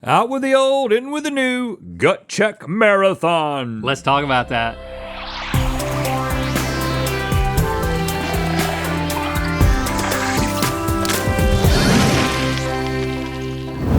Out with the old, in with the new, gut check marathon. Let's talk about that.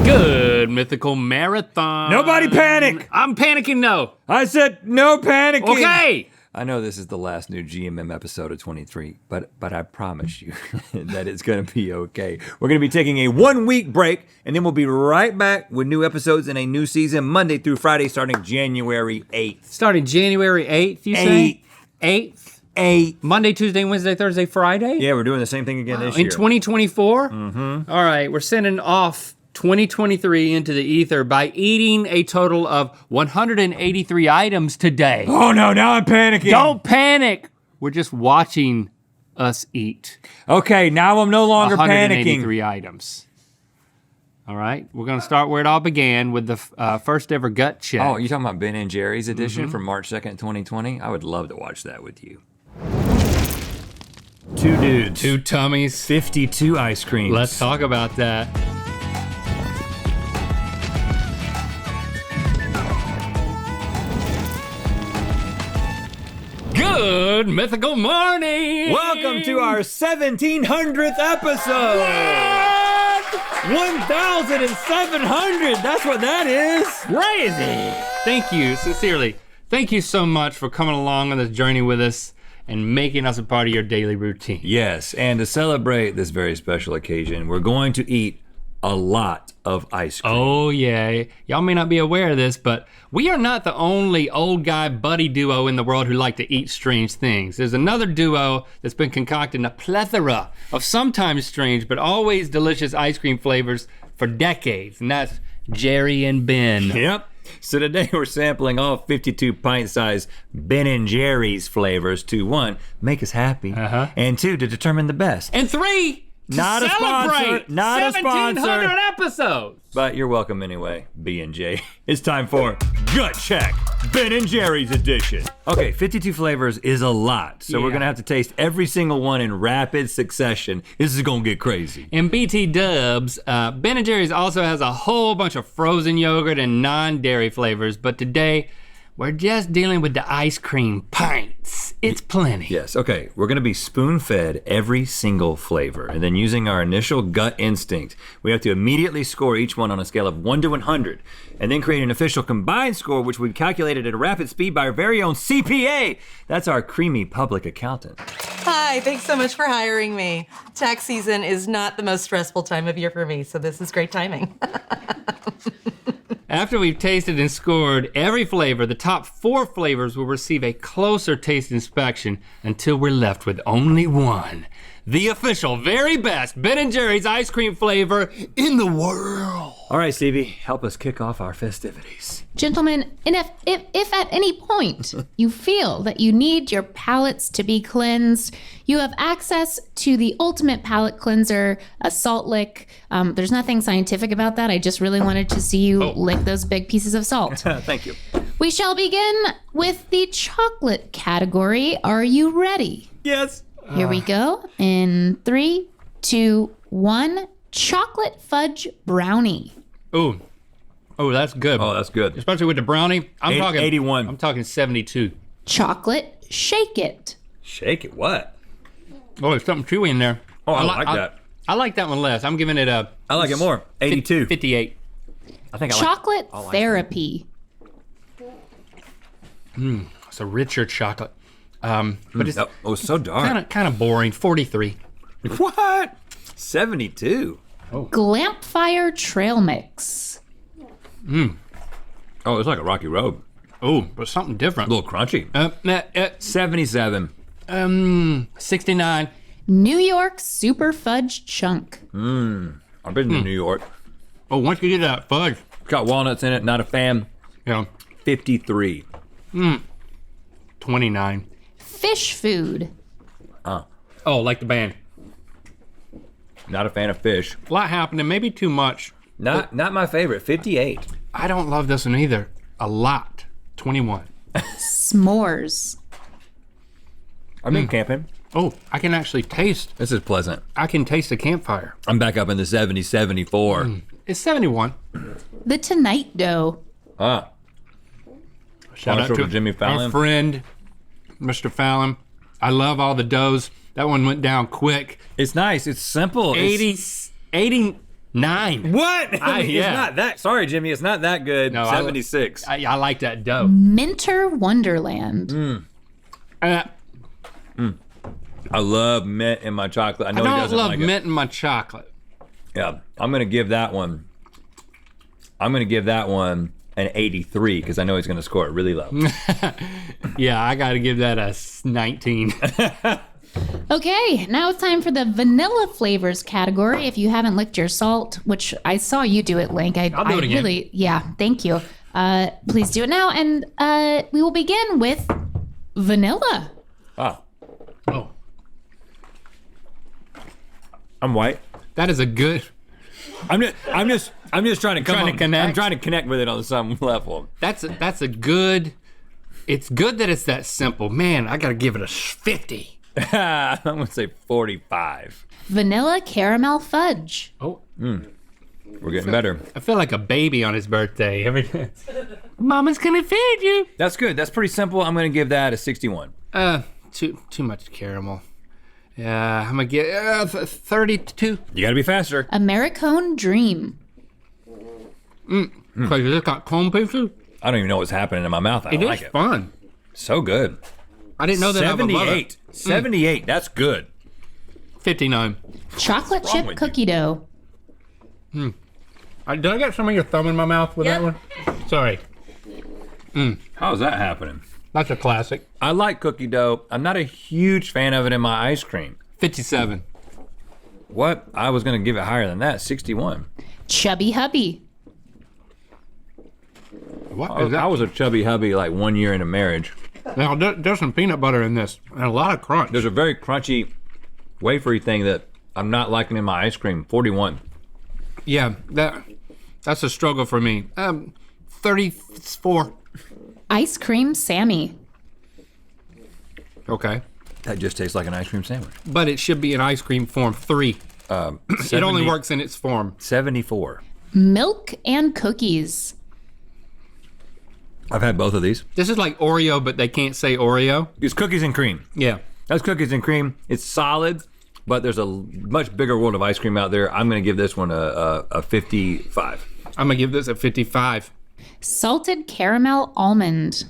Good Mythical Marathon. Nobody panic! I'm panicking, no. I said no panicking. Okay. I know this is the last new GMM episode of 23, but I promise you that it's gonna be okay. We're gonna be taking a 1 week break, and then we'll be right back with new episodes in a new season, Monday through Friday, starting January 8th. Starting January 8th, you say? 8th? Monday, Tuesday, Wednesday, Thursday, Friday? Yeah, we're doing the same thing again this year. In 2024? Mm-hmm. All right, we're sending off 2023 into the ether by eating a total of 183 items today. Oh no, now I'm panicking. Don't panic. We're just watching us eat. Okay, now I'm no longer 183 panicking. items. All right, we're gonna start where it all began with the first ever gut check. Oh, you talking about Ben and Jerry's edition from March 2nd, 2020? I would love to watch that with you. 2 dudes. 2 tummies. 52 ice creams. Let's talk about that. Good Mythical morning! Welcome to our 1700th episode! 1,700, that's what that is! Crazy! Thank you, sincerely. Thank you so much for coming along on this journey with us and making us a part of your daily routine. Yes, and to celebrate this very special occasion, we're going to eat a lot of ice cream. Oh yeah, y'all may not be aware of this, but we are not the only old guy buddy duo in the world who like to eat strange things. There's another duo that's been concocting a plethora of sometimes strange but always delicious ice cream flavors for decades, and that's Jerry and Ben. Yep. So today we're sampling all 52 pint-sized Ben and Jerry's flavors to 1, make us happy, and 2, to determine the best. And 3, Not a sponsor, not a sponsor. 1,700 episodes. But you're welcome anyway, B&J. It's time for Gut Check, Ben and Jerry's edition. Okay, 52 flavors is a lot, so we're gonna have to taste every single one in rapid succession. This is gonna get crazy. In BT Dubs, Ben & Jerry's also has a whole bunch of frozen yogurt and non-dairy flavors, but today, we're just dealing with the ice cream pints. It's plenty. Yes, okay, we're gonna be spoon-fed every single flavor, and then using our initial gut instinct, we have to immediately score each one on a scale of 1 to 100, and then create an official combined score, which we've calculated at a rapid speed by our very own CPA. That's our creamy public accountant. Hi, thanks so much for hiring me. Tax season is not the most stressful time of year for me, so this is great timing. After we've tasted and scored every flavor, the top 4 flavors will receive a closer taste inspection until we're left with only one. The official, very best Ben & Jerry's ice cream flavor in the world. All right, Stevie, help us kick off our festivities. Gentlemen, and if at any point you feel that you need your palates to be cleansed, you have access to the ultimate palate cleanser, a salt lick. There's nothing scientific about that. I just really wanted to see you lick those big pieces of salt. Thank you. We shall begin with the chocolate category. Are you ready? Yes. Here we go. In 3, 2, 1. Chocolate fudge brownie. Ooh, oh, that's good. Oh, that's good. Especially with the brownie. I'm talking 81. I'm talking 72. Chocolate shake it. Shake it, what? Oh, there's something chewy in there. Oh, I like that. I like that one less. I'm giving it a. I like it more. 82. 58. I think Chocolate therapy. It's a richer chocolate. But it's so dark. kind of boring. 43. What? 72. Glampfire trail mix. Oh, it's like a Rocky Road. Oh, but something different. A little crunchy. 77. 69. New York super fudge chunk. I've been to New York. Oh, once you get that fudge. Got walnuts in it, not a fan. Yeah. 53. 29. Fish food. Oh, like the band. Not a fan of fish. A lot happening, maybe too much. Not my favorite, 58. I don't love this one either. A lot. 21. S'mores. I've been camping. Oh, I can actually taste. This is pleasant. I can taste the campfire. I'm back up in the 70, 74. It's 71. The Tonight Dough. Ah, Shout out Sponsor to with Jimmy Fallon. our friend, Mr. Fallon. I love all the doughs. That one went down quick. it's nice. It's simple. 89. What? Yeah. It's not that. Sorry, Jimmy. It's not that good. No, 76. I like that dough. Minter Wonderland. Uh, I love mint in my chocolate. I know I he don't doesn't love like mint in my chocolate. it. Yeah, I'm gonna give that one. An 83 because I know he's gonna score it really low. Yeah, I got to give that a 19. Okay, now it's time for the vanilla flavors category. If you haven't licked your salt, which I saw you do it, Link. I'll do it again. Really, yeah, thank you. Please do it now, and we will begin with vanilla. Ah, Oh, I'm white. that is a good. I'm just trying to Trying to connect? I'm trying to connect with it on some level. That's a good. It's good that it's that simple. Man, I got to give it a 50. I'm gonna say 45. Vanilla caramel fudge. Oh, We're getting better. I feel like a baby on his birthday. Every Mama's gonna feed you. That's good. That's pretty simple. I'm gonna give that a 61. Too much caramel. Yeah, I'm gonna get 32. You gotta be faster. Americone Dream. Cause you just got cone pieces. I don't even know what's happening in my mouth. I It don't is like it. fun. So good. I didn't know that. I would love it. 78. That's good. 59. Chocolate wrong chip with you? cookie dough. Did I get some of your thumb in my mouth with that one? Sorry. How's that happening? That's a classic. I like cookie dough. I'm not a huge fan of it in my ice cream. 57. What? I was gonna give it higher than that. 61. Chubby hubby. What I is that? was a chubby hubby like 1 year into marriage. Now, there's some peanut butter in this and a lot of crunch. There's a very crunchy, wafery thing that I'm not liking in my ice cream. 41. Yeah, that's a struggle for me. 34. Ice cream Sammy. Okay. That just tastes like an ice cream sandwich. But it should be in ice cream form 3. It only works in its form. 74. Milk and cookies. I've had both of these. This is like Oreo, but they can't say Oreo. It's cookies and cream. Yeah. That's cookies and cream. It's solid, but there's a much bigger world of ice cream out there. I'm gonna give this one a 55. I'm gonna give this a 55. Salted caramel almond.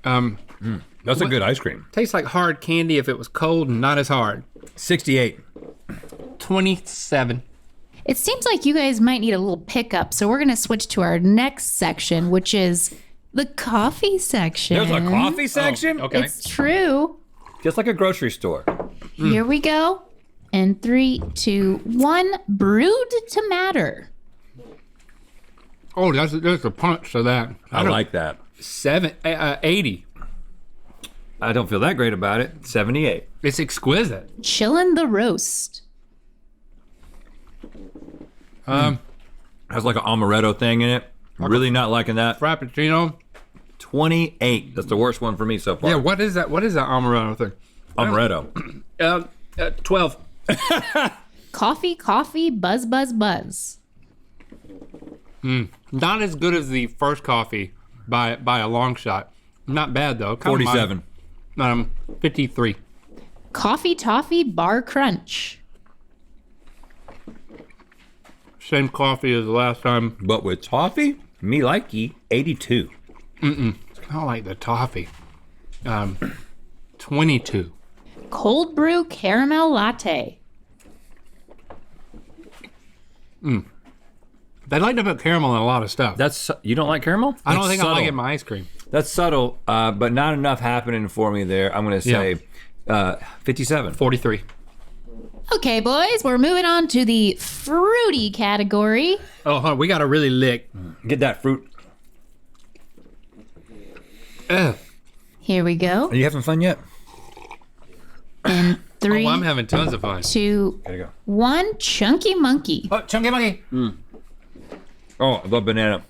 That's a good ice cream. Tastes like hard candy if it was cold and not as hard. 68. 27. It seems like you guys might need a little pickup, so we're going to switch to our next section, which is the coffee section. There's a coffee section? Okay. It's true. Just like a grocery store. Here we go. And 3, 2, 1. Brewed to matter. Oh, there's a punch to that. I don't- like that. 80. I don't feel that great about it. 78. It's exquisite. Chillin' the roast. Has like an amaretto thing in it. Really not liking that. Frappuccino. 28. That's the worst one for me so far. Yeah, what is that? What is that amaretto thing? Amaretto. 12. Coffee, buzz, buzz, buzz. Not as good as the first coffee by a long shot. Not bad though. Kinda 47. 53. Coffee toffee bar crunch. Same coffee as the last time. But with toffee, me likey, 82. I don't like the toffee. 22. Cold brew caramel latte. They like to put caramel in a lot of stuff. That's you don't like caramel? I don't That's think I like subtle. it in my ice cream. That's subtle, but not enough happening for me there. I'm gonna say 57. 43. Okay, boys, we're moving on to the fruity category. Oh, huh, we got to really lick. Get that fruit. Ugh. Here we go. Are you having fun yet? And 3, Oh, I'm having tons of fun. 2, Gotta go. 1. Chunky monkey. Oh, chunky monkey. Oh, I love banana.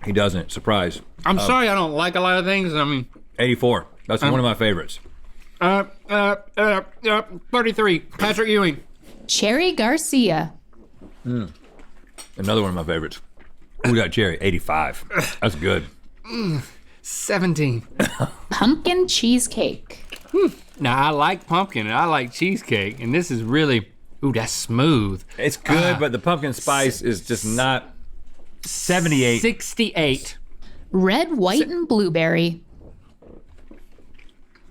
He doesn't. Surprise. I'm sorry I don't like a lot of things. I mean, 84. That's one of my favorites. 33. Patrick Ewing. Cherry Garcia. Another one of my favorites. We got cherry, 85. That's good. 17. Pumpkin cheesecake. Now, I like pumpkin and I like cheesecake, and this is really, ooh, that's smooth. It's good, but the pumpkin spice is just not 78. 68. Red, white, and blueberry.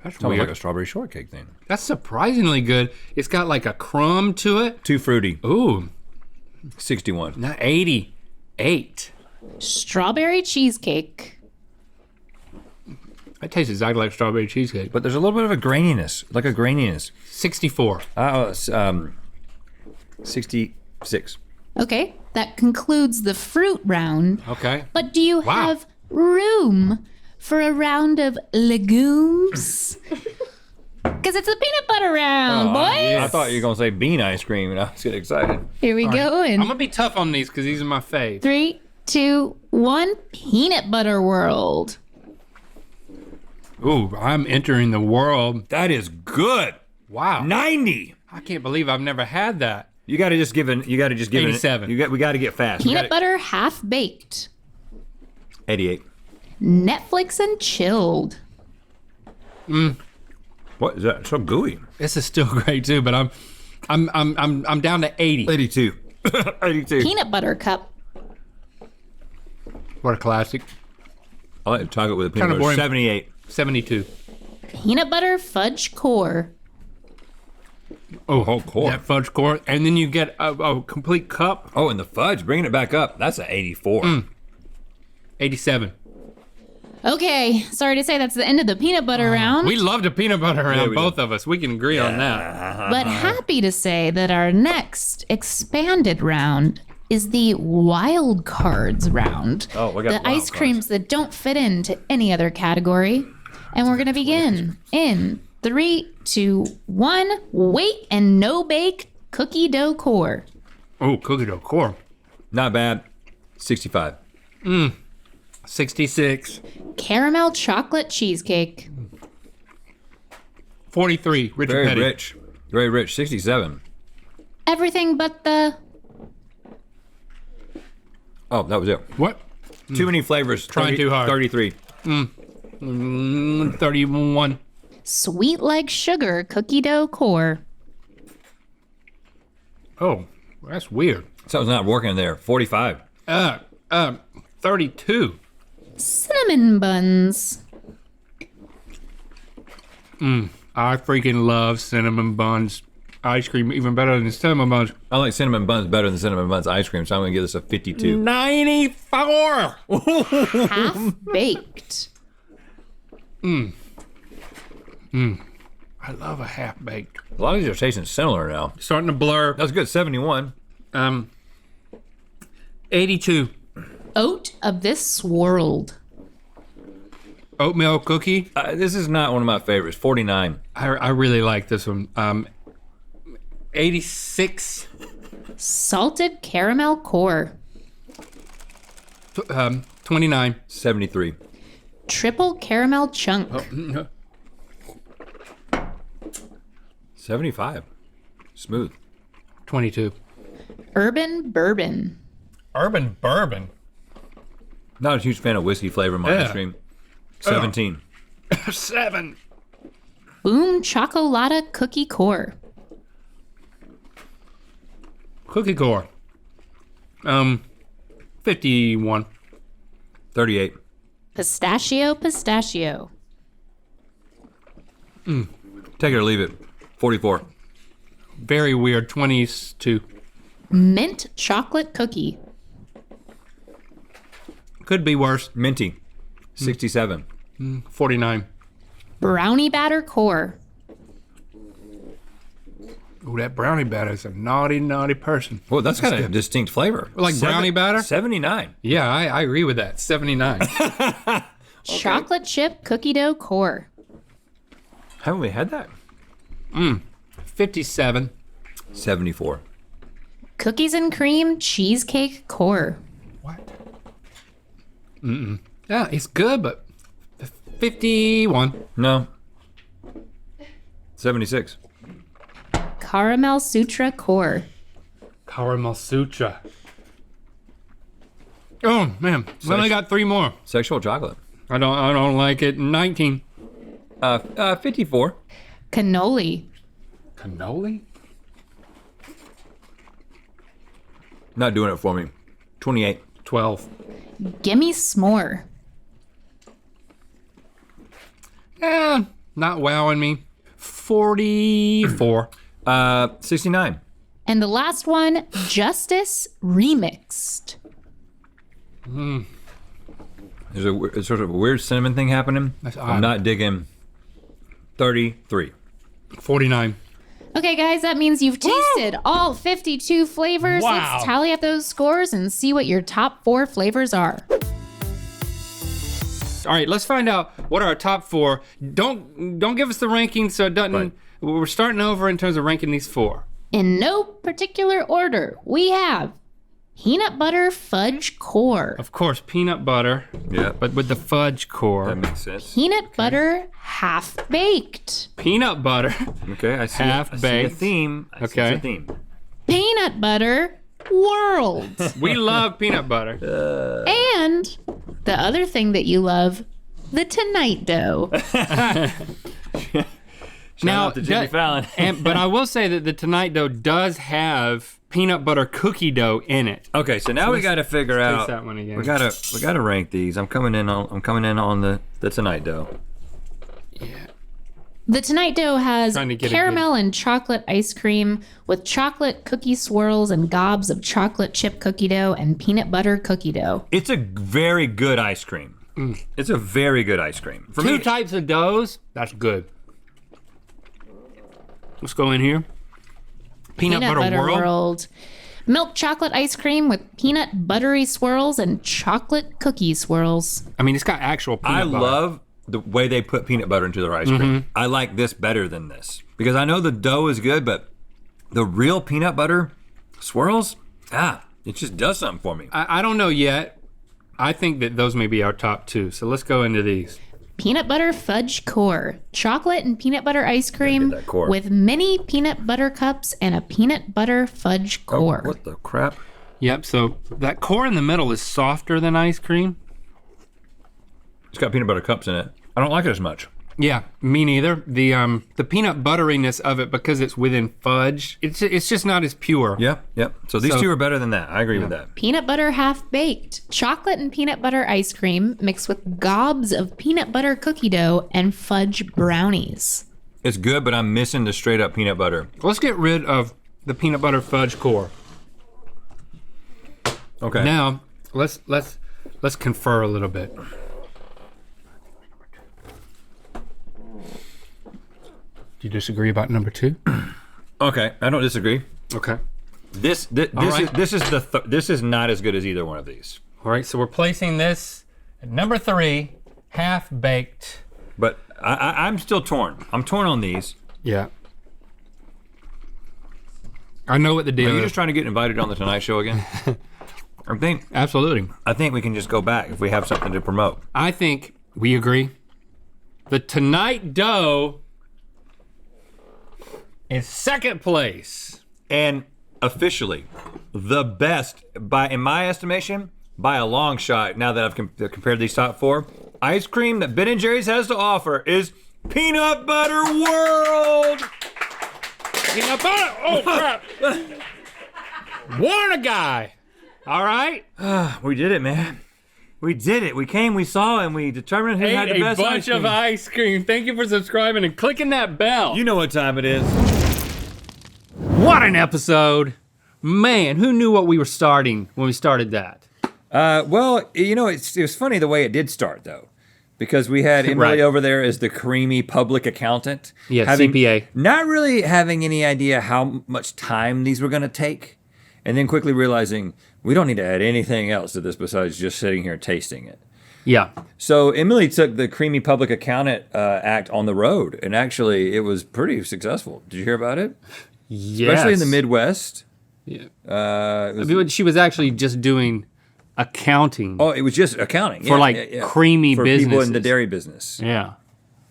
That's Sounds weird. like a strawberry shortcake thing. That's surprisingly good. It's got like a crumb to it. Too fruity. Ooh, 61. not 88. Strawberry cheesecake. That tastes exactly like strawberry cheesecake. But there's a little bit of a graininess, like a graininess. 64. 66. Okay, that concludes the fruit round. Okay. But do you Wow. have room for a round of legumes? Because it's a peanut butter round, boys. I thought you were going to say bean ice cream, and I was getting excited. Here we go. I'm And gonna be tough on these because these are my fave. 3, 2, 1. Peanut butter world. Ooh, I'm entering the world. That is good. Wow. 90. I can't believe I've never had that. You got to just give it. 87. We got to get fast. Peanut butter half baked. 88. Netflix and chilled. What is that? So gooey. This is still great too, but I'm down to 80. 82. 82. Peanut butter cup. What a classic. I like to talk it with a peanut Kinda butter. boring. 78. 72. Peanut butter fudge core. Oh, whole core. That fudge core, and then you get a complete cup. Oh, and the fudge, bringing it back up. That's an 84. 87. Okay, sorry to say that's the end of the peanut butter round. We love the peanut butter around, we both of us. We can agree on that. But happy to say that our next expanded round is the wild cards round. Oh, we got the wild ice creams that don't fit into any other category. And we're gonna begin in 3, 2, 1. Wait and no bake cookie dough core. Oh, cookie dough core. Not bad. 65. 66. Caramel chocolate cheesecake. 43. Richard Very Petty. rich. Very rich. 67. Everything but the Oh, that was it. What? Too many flavors. Trying too hard. 33. 31. sweet like sugar cookie dough core. Oh, that's weird. Something's not working there. 45. 32. Cinnamon buns. I freaking love cinnamon buns ice cream even better than cinnamon buns. I like cinnamon buns better than cinnamon buns ice cream, so I'm going to give this a 52. 94. Half baked. I love a half baked. A lot of these are tasting similar now. Starting to blur. That was good. 71. 82. Oat of this world. Oatmeal cookie. This is not one of my favorites. 49. I really like this one. 86. Salted caramel core. 29. 73. Triple caramel chunk. 75. Smooth. 22. Urban bourbon. Urban bourbon. Not a huge fan of whiskey flavor in my Yeah. ice cream. 17. 7. Boom chocolata cookie core. Cookie core. 51. 38. Pistachio. Take it or leave it. 44. Very weird. 22. Mint chocolate cookie. Could be worse. Minty. 67. 49. Brownie batter core. Ooh, that brownie batter is a naughty, naughty person. Well, that's got a distinct flavor. Like brownie batter? 79. Yeah, I agree with that. 79. Chocolate chip cookie dough core. Haven't we had that? 57. 74. Cookies and cream cheesecake core. What? Yeah, it's good, but 51. No. 76. Caramel sutra core. Caramel Sutra. Oh man, we only got 3 more. Sexual chocolate. I don't like it. 19. 54. Cannoli. Cannoli? Not doing it for me. 28. 12. Gimme s'more. Not wowing me. 44. 69. And the last one, Justice Remixed. There's a sort of a weird cinnamon thing happening. That's I'm odd. not digging. 33. 49. Okay, guys, that means you've tasted all 52 flavors. Wow. Let's tally up those scores and see what your top 4 flavors are. All right, let's find out what are our top 4. Don't give us the rankings so it doesn't. Right. We're starting over in terms of ranking these 4. In no particular order, we have peanut butter fudge core, Of course, peanut butter. Yeah. But with the fudge core. That makes sense. peanut butter half baked, Peanut butter. Okay, I see, I see a Half-baked. theme. I see Okay. a theme. peanut butter world, We love peanut butter. and the other thing that you love, the Tonight Dough. Now, out to Jimmy Fallon. but I will say that the Tonight Dough does have peanut butter cookie dough in it. Okay, so now we got to figure out. that one again. We gotta rank these. I'm coming in on the Tonight Dough. The Tonight Dough has Trying to get a caramel and chocolate ice cream with chocolate cookie swirls and gobs of chocolate chip cookie dough and peanut butter cookie dough. It's a very good ice cream. It's a very good ice cream. For 2 me, types of doughs. That's good. Let's go in here. Peanut butter world. Milk chocolate ice cream with peanut buttery swirls and chocolate cookie swirls. I mean, it's got actual peanut I butter. love the way they put peanut butter into their ice cream. I like this better than this because I know the dough is good, but the real peanut butter swirls, it just does something for me. I don't know yet. I think that those may be our top 2. So let's go into these. Peanut butter fudge core. Chocolate and peanut butter ice cream that core. with mini peanut butter cups and a peanut butter fudge core. What the crap? Yep, so that core in the middle is softer than ice cream. It's got peanut butter cups in it. I don't like it as much. Yeah, me neither. The peanut butteriness of it, because it's within fudge, it's just not as pure. Yep. So these 2 are better than that. I agree with that. Peanut butter half baked. Chocolate and peanut butter ice cream mixed with gobs of peanut butter cookie dough and fudge brownies. It's good, but I'm missing the straight up peanut butter. Let's get rid of the peanut butter fudge core. Okay. Now, let's confer a little bit. Do you disagree about number 2? Okay, I don't disagree. Okay. This right. is not as good as either one of these. All right, so we're placing this at number 3, half baked. But I'm still torn. I'm torn on these. Yeah. I know what the Are deal you is. just trying to get invited on the Tonight Show again? Absolutely. I think we can just go back if we have something to promote. I think we agree. The Tonight Dough is 2nd place. And officially, the best in my estimation, by a long shot. Now that I've compared these top 4, ice cream that Ben & Jerry's has to offer is Peanut Butter World. Peanut butter. Oh crap! Warn a guy. All right. We did it, man. We did it. We came, we saw, and we determined who had the Ate a best bunch ice cream. of ice cream. Thank you for subscribing and clicking that bell. You know what time it is. What an episode. Man, who knew what we were starting when we started that? Well, you know, it was funny the way it did start, though. Because we had Emily Right. over there as the creamy public accountant. Yeah, CPA. Not really having any idea how much time these were going to take. And then quickly realizing we don't need to add anything else to this besides just sitting here tasting it. Yeah. So Emily took the creamy public accountant act on the road. And actually, it was pretty successful. Did you hear about it? Yes. Especially in the Midwest. Yeah. It was- She was actually just doing accounting. Oh, it was just accounting. For, like, creamy for people in businesses. the dairy business. Yeah.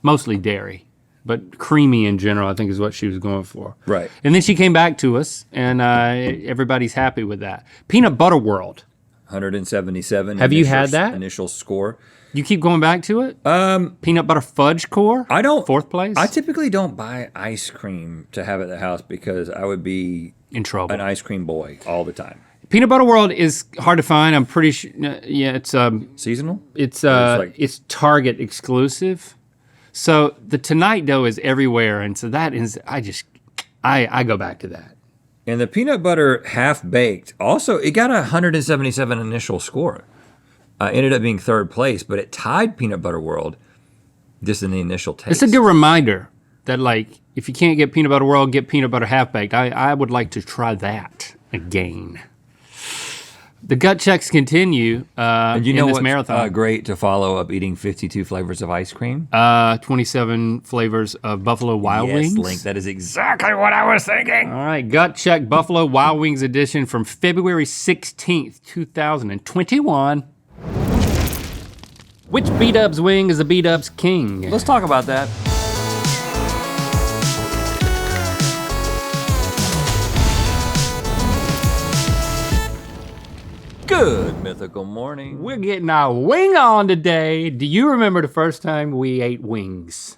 Mostly dairy, but creamy in general, I think is what she was going for. Right. And then she came back to us, and everybody's happy with that. Peanut Butter World. 177. Have you had that? Initial score. You keep going back to it? Peanut butter fudge core? I don't. 4th place? I typically don't buy ice cream to have at the house because I would be in trouble. An ice cream boy all the time. Peanut Butter World is hard to find. I'm pretty sure. Yeah, it's seasonal. It's Target exclusive. So the Tonight Dough is everywhere, and so that is I go back to that. And the peanut butter half baked also it got a 177 initial score. Ended up being 3rd place, but it tied Peanut Butter World just in the initial taste. It's a good reminder that like if you can't get Peanut Butter World, get peanut butter half baked. I would like to try that again. The gut checks continue and you in know this what's, marathon. Great to follow up eating 52 flavors of ice cream. 27 flavors of Buffalo Wild Wings. Link, that is exactly what I was thinking. All right, Gut Check Buffalo Wild Wings edition from February 16th, 2021. Which B-Dubs wing is the B-Dubs king? Let's talk about that. Good mythical morning. We're getting our wing on today. Do you remember the first time we ate wings?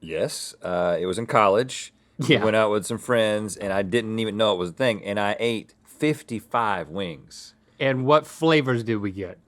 Yes, it was in college. Yeah. Went out with some friends, and I didn't even know it was a thing, and I ate 55 wings. And what flavors did we get?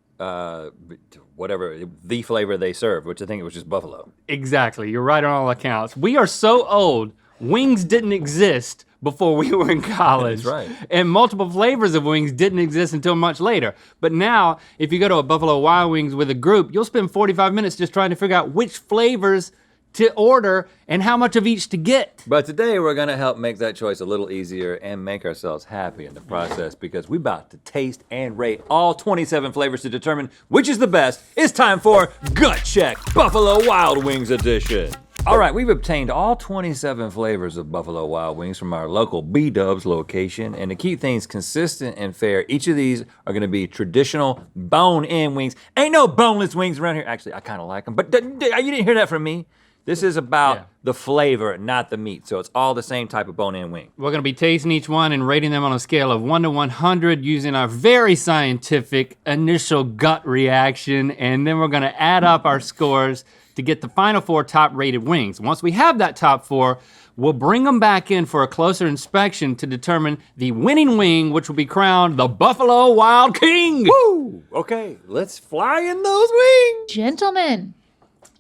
Whatever, the flavor they served, which I think it was just buffalo. Exactly, you're right on all accounts. We are so old, wings didn't exist before we were in college. That's right. And multiple flavors of wings didn't exist until much later. But now, if you go to a Buffalo Wild Wings with a group, you'll spend 45 minutes just trying to figure out which flavors to order and how much of each to get. But today we're gonna help make that choice a little easier and make ourselves happy in the process because we're about to taste and rate all 27 flavors to determine which is the best. It's time for Gut Check Buffalo Wild Wings edition. All right, we've obtained all 27 flavors of Buffalo Wild Wings from our local B-Dubs location. And to keep things consistent and fair, each of these are gonna be traditional bone-in wings. Ain't no boneless wings around here. Actually, I kinda like them, but you didn't hear that from me. This is about the flavor, not the meat. So it's all the same type of bone-in wing. We're gonna be tasting each one and rating them on a scale of 1 to 100 using our very scientific initial gut reaction. And then we're gonna add up our scores to get the final 4 top rated wings. Once we have that top 4, we'll bring them back in for a closer inspection to determine the winning wing, which will be crowned the Buffalo Wild King. Woo! Okay, let's fly in those wings. Gentlemen,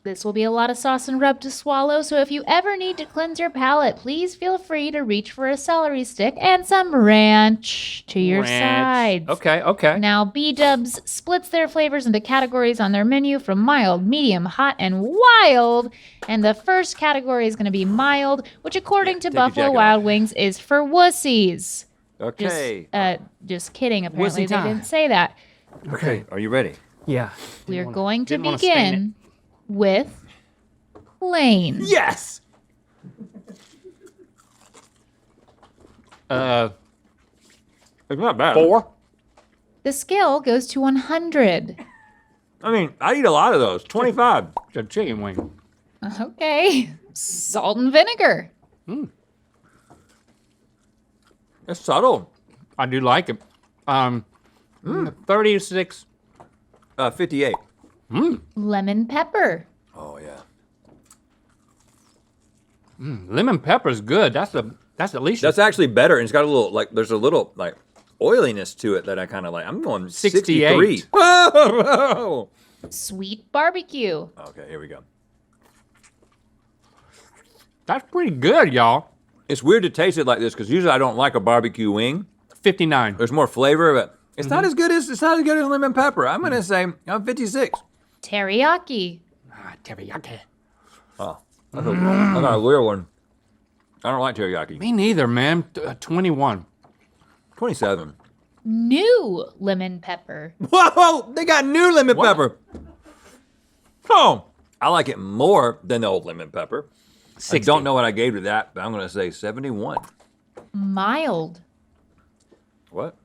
this will be a lot of sauce and rub to swallow, so if you ever need to cleanse your palate, please feel free to reach for a celery stick and some ranch to your sides. Okay. Now, B-Dubs splits their flavors into categories on their menu from mild, medium, hot, and wild. And the first category is going to be mild, which according to take your Buffalo jacket Wild off. Wings is for wussies. Okay. Just kidding. Apparently, Wussy they time. didn't say that. Okay, are you ready? Yeah. We're going to didn't wanna stain begin with plain. Yes! It's not bad. 4. The scale goes to 100. I mean, I eat a lot of those. 25. It's a chicken wing. Okay. Salt and vinegar. It's subtle. I do like it. 36. 58. Lemon pepper. Oh, yeah. Lemon pepper's good. That's at least That's actually better, and it's got a little, there's a little, oiliness to it that I kind of like. I'm going 63. 68. Whoa! Sweet barbecue. Okay, here we go. That's pretty good, y'all. It's weird to taste it like this because usually I don't like a barbecue wing. 59. There's more flavor, but it's not as good as lemon pepper. I'm gonna say I'm 56. Teriyaki. Teriyaki. Oh, I got a weird one. I don't like teriyaki. Me neither, man. 21. 27. New lemon pepper. Whoa! They got new lemon pepper. Oh, I like it more than the old lemon pepper. 60. I don't know what I gave to that, but I'm gonna say 71. Mild. What?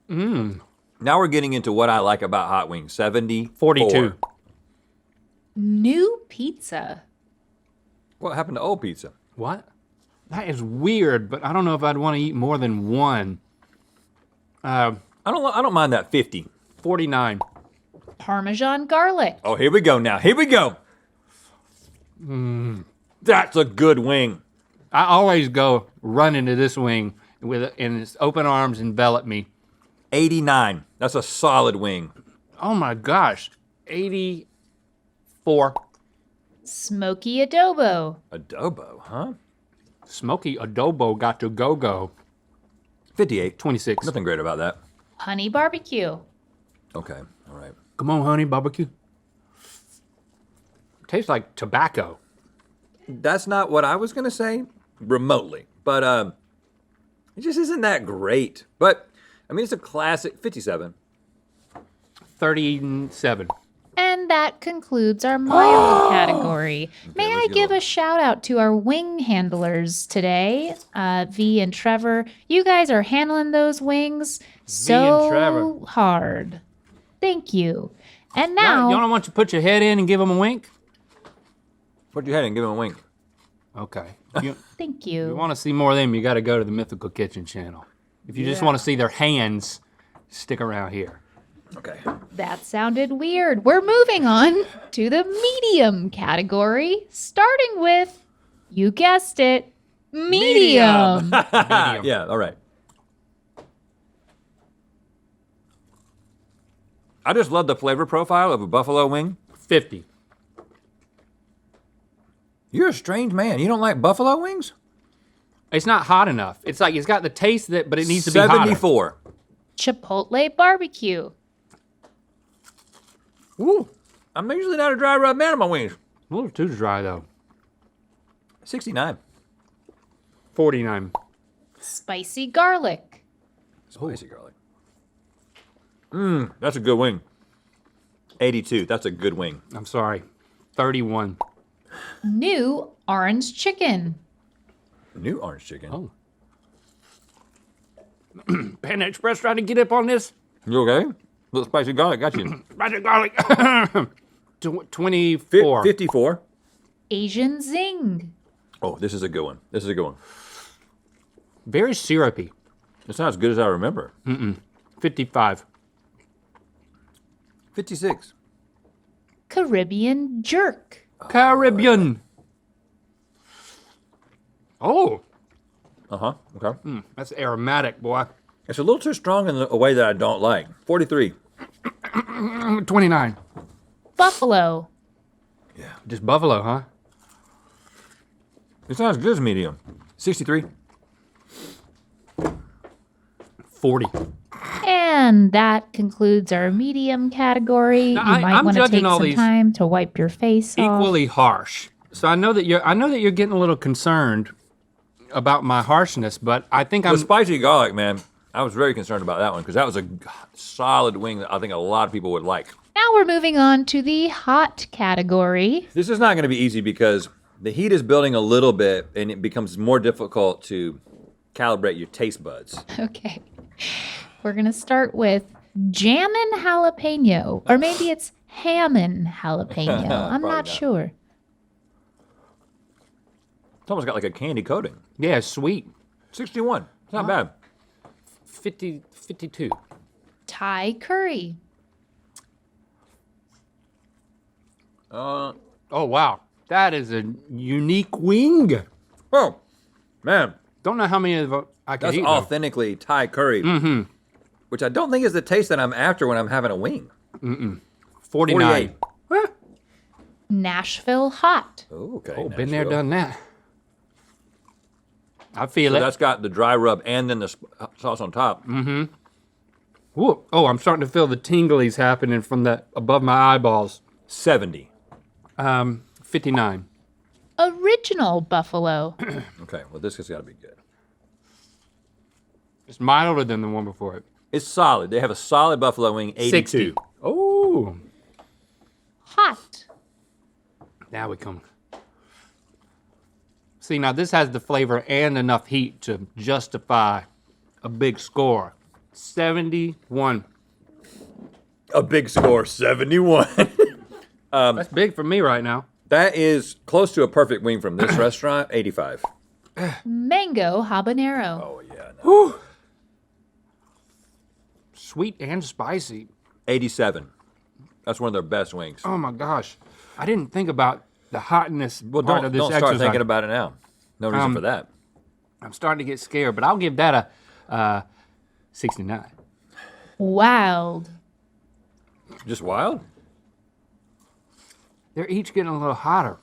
Now we're getting into what I like about hot wings. 74. 42. New pizza. What happened to old pizza? What? That is weird, but I don't know if I'd want to eat more than one. I don't mind that 50. 49. Parmesan garlic. Oh, here we go now. Here we go. That's a good wing. I always go run into this wing and its open arms envelop me. 89. That's a solid wing. Oh my gosh. 84. Smoky adobo. Adobo, huh? Smoky adobo got to go. 58. 26. Nothing great about that. Honey barbecue. Okay, all right. Come on, honey, barbecue. Tastes like tobacco. That's not what I was gonna say remotely, but it just isn't that great. But I mean, it's a classic. 57. 37. And that concludes our mild category. May I let's go. give a shout out to our wing handlers today, V and Trevor. You guys are handling those wings so Trevor. hard. Thank you. And Now, now, y'all don't want you to put your head in and give them a wink? Put your head in, give him a wink. Okay. You thank you. want to see more of them, you got to go to the Mythical Kitchen channel. If you just want to see their hands, stick around here. Okay. That sounded weird. We're moving on to the medium category, starting with, you guessed it, medium. Medium. Yeah, all right. I just love the flavor profile of a buffalo wing. 50. You're a strange man. You don't like buffalo wings? It's not hot enough. It's like it's got the taste that, but it needs to be hotter. 74. Chipotle barbecue. Ooh, I'm usually not a dry rub man on my wings. A little too dry though. 69. 49. Spicy garlic. Spicy garlic. That's a good wing. 82. That's a good wing. I'm sorry. 31. New orange chicken. New orange chicken. Oh. Panda Express trying to get up on this. You okay? Little spicy garlic got you. Spicy garlic. 24. 54. Asian zing. Oh, this is a good one. This is a good one. Very syrupy. It's not as good as I remember. 55. 56. Caribbean jerk. Caribbean. Oh, Uh-huh. Okay. that's aromatic, boy. It's a little too strong in a way that I don't like. 43. 29. Buffalo. Just buffalo, huh? It's not as good as medium. 63. 40. And that concludes our medium category. Now, you might I'm want to judging take all some these time to wipe your face off. Equally harsh. So I know that you're getting a little concerned about my harshness, but I think The I'm spicy garlic, man, I was very concerned about that one because that was a solid wing that I think a lot of people would like. Now we're moving on to the hot category. This is not going to be easy because the heat is building a little bit and it becomes more difficult to calibrate your taste buds. Okay. We're going to start with jammin' jalapeno, or maybe it's hammin' jalapeno. I'm Probably not not. sure. It's almost got like a candy coating. yeah, sweet. 61. It's not bad. 50, 52. Thai curry. Oh wow, that is a unique wing. Oh, man, Don't know how many of I can that's eat. though. authentically Thai curry. Mm-hmm. Which I don't think is the taste that I'm after when I'm having a wing. 49. 48. Nashville hot. Oh, okay. Oh, been there, Nashville. done that. I feel So it. that's got the dry rub and then the sauce on top. Ooh, oh, I'm starting to feel the tinglies happening from the above my eyeballs. 70. 59. Original buffalo. Okay, well, this has got to be good. It's milder than the one before it. It's solid. They have a solid buffalo wing, 82. 60. Oh, Hot. now we come. See, now this has the flavor and enough heat to justify a big score. 71. A big score, 71. That's big for me right now. That is close to a perfect wing from this restaurant, 85. Mango habanero. Oh, yeah. No. sweet and spicy. 87. That's one of their best wings. Oh my gosh. I didn't think about the hotness Well, part of this don't start exercise. thinking about it now. No reason for that. I'm starting to get scared, but I'll give that a 69. Wild. Just wild? They're each getting a little hotter.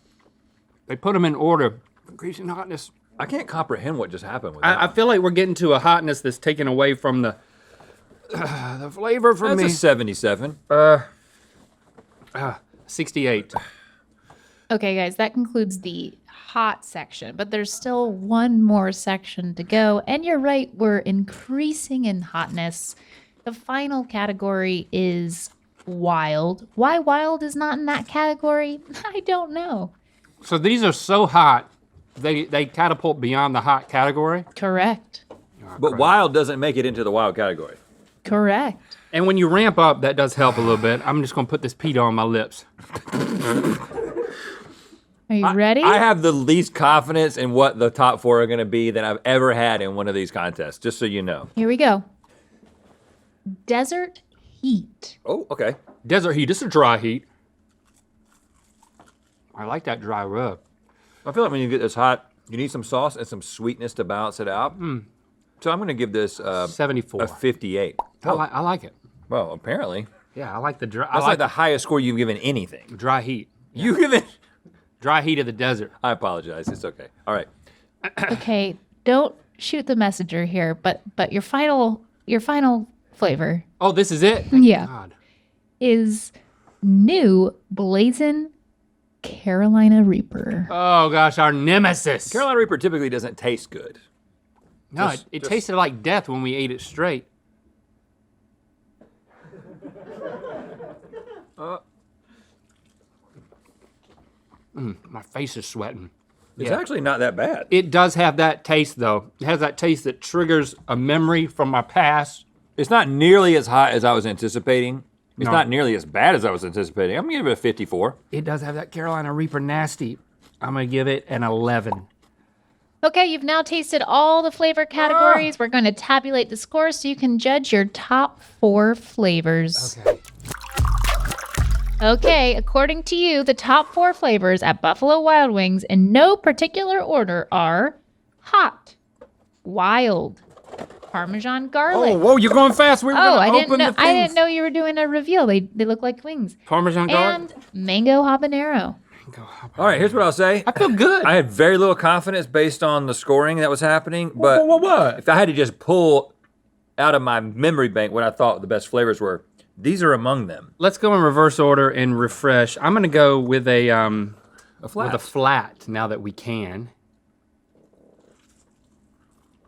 They put them in order, increasing hotness. I can't comprehend what just happened with that. I feel like we're getting to a hotness that's taken away from the flavor for That's me. a 77. 68. Okay, guys, that concludes the hot section, but there's still one more section to go. And you're right, we're increasing in hotness. The final category is wild. Why wild is not in that category? I don't know. So these are so hot, they catapult beyond the hot category. Correct. But wild doesn't make it into the wild category. Correct. And when you ramp up, that does help a little bit. I'm just gonna put this pita on my lips. Are you ready? I have the least confidence in what the top 4 are going to be that I've ever had in one of these contests, just so you know. Here we go. Desert heat. Oh, okay. Desert heat, this is dry heat. I like that dry rub. I feel like when you get this hot, you need some sauce and some sweetness to balance it out. So I'm going to give this 74. a 58. I like it. Well, apparently. Yeah, I like the dry. That's like the highest score you've given anything. dry heat. You give it. Dry heat of the desert. I apologize. It's okay. All right. Okay, don't shoot the messenger here, but your final flavor Oh, this is it? Yeah. God. is new blazing Carolina Reaper. Oh gosh, our nemesis. Carolina Reaper typically doesn't taste good. No, Just- it just- tasted like death when we ate it straight. My face is sweating. It's actually not that bad. It does have that taste though. It has that taste that triggers a memory from my past. It's not nearly as hot as I was anticipating. It's No. not nearly as bad as I was anticipating. I'm going to give it a 54. It does have that Carolina Reaper nasty. I'm gonna give it an 11. Okay, you've now tasted all the flavor categories. We're going to tabulate the scores so you can judge your top 4 flavors. Okay. Okay, according to you, the top 4 flavors at Buffalo Wild Wings in no particular order are hot, wild, Parmesan garlic. Oh, whoa, you're going fast. We're gonna I open didn't know. the I things. didn't know you were doing a reveal. They look like wings. Parmesan garlic. And mango habanero. All right, here's what I'll say. I feel good. I had very little confidence based on the scoring that was happening, but What? if I had to just pull out of my memory bank what I thought the best flavors were, these are among them. Let's go in reverse order and refresh. I'm gonna go with a flat. with a flat now that we can.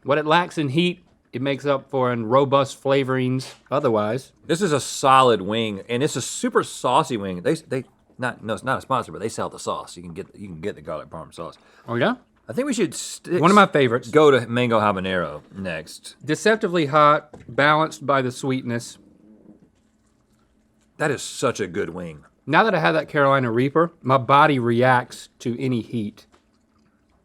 What it lacks in heat, it makes up for in robust flavorings. Otherwise, This is a solid wing, and it's a super saucy wing. They no, it's not a sponsor, but they sell the sauce. You can get the garlic parm sauce. oh yeah, I think we should one of my favorites. go to mango habanero next. Deceptively hot, balanced by the sweetness. That is such a good wing. Now that I have that Carolina Reaper, my body reacts to any heat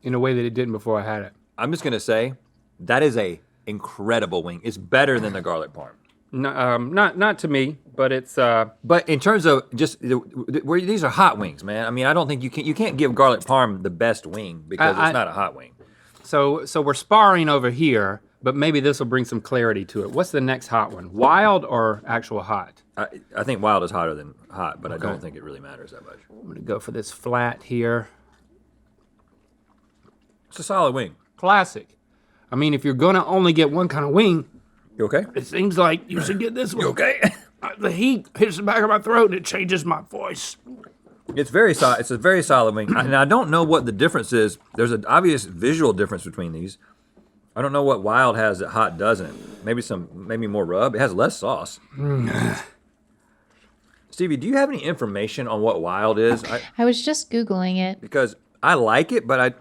in a way that it didn't before I had it. I'm just gonna say, that is a incredible wing. It's better than the garlic parm. No, not to me, but it's But in terms of just these are hot wings, man. I mean, I don't think you can't give garlic parm the best wing because I- it's not a hot wing. so we're sparring over here, but maybe this will bring some clarity to it. What's the next hot one? Wild or actual hot? I think wild is hotter than hot, but I don't think it really matters that much. I'm gonna go for this flat here. It's a solid wing. Classic. I mean, if you're gonna only get one kind of wing, You okay? it seems like you should get this one. You okay? The heat hits the back of my throat and it changes my voice. It's very solid. It's a very solid wing, and I don't know what the difference is. There's an obvious visual difference between these. I don't know what wild has that hot doesn't. Maybe more rub. It has less sauce. Stevie, do you have any information on what wild is? I was just Googling it. Because I like it, but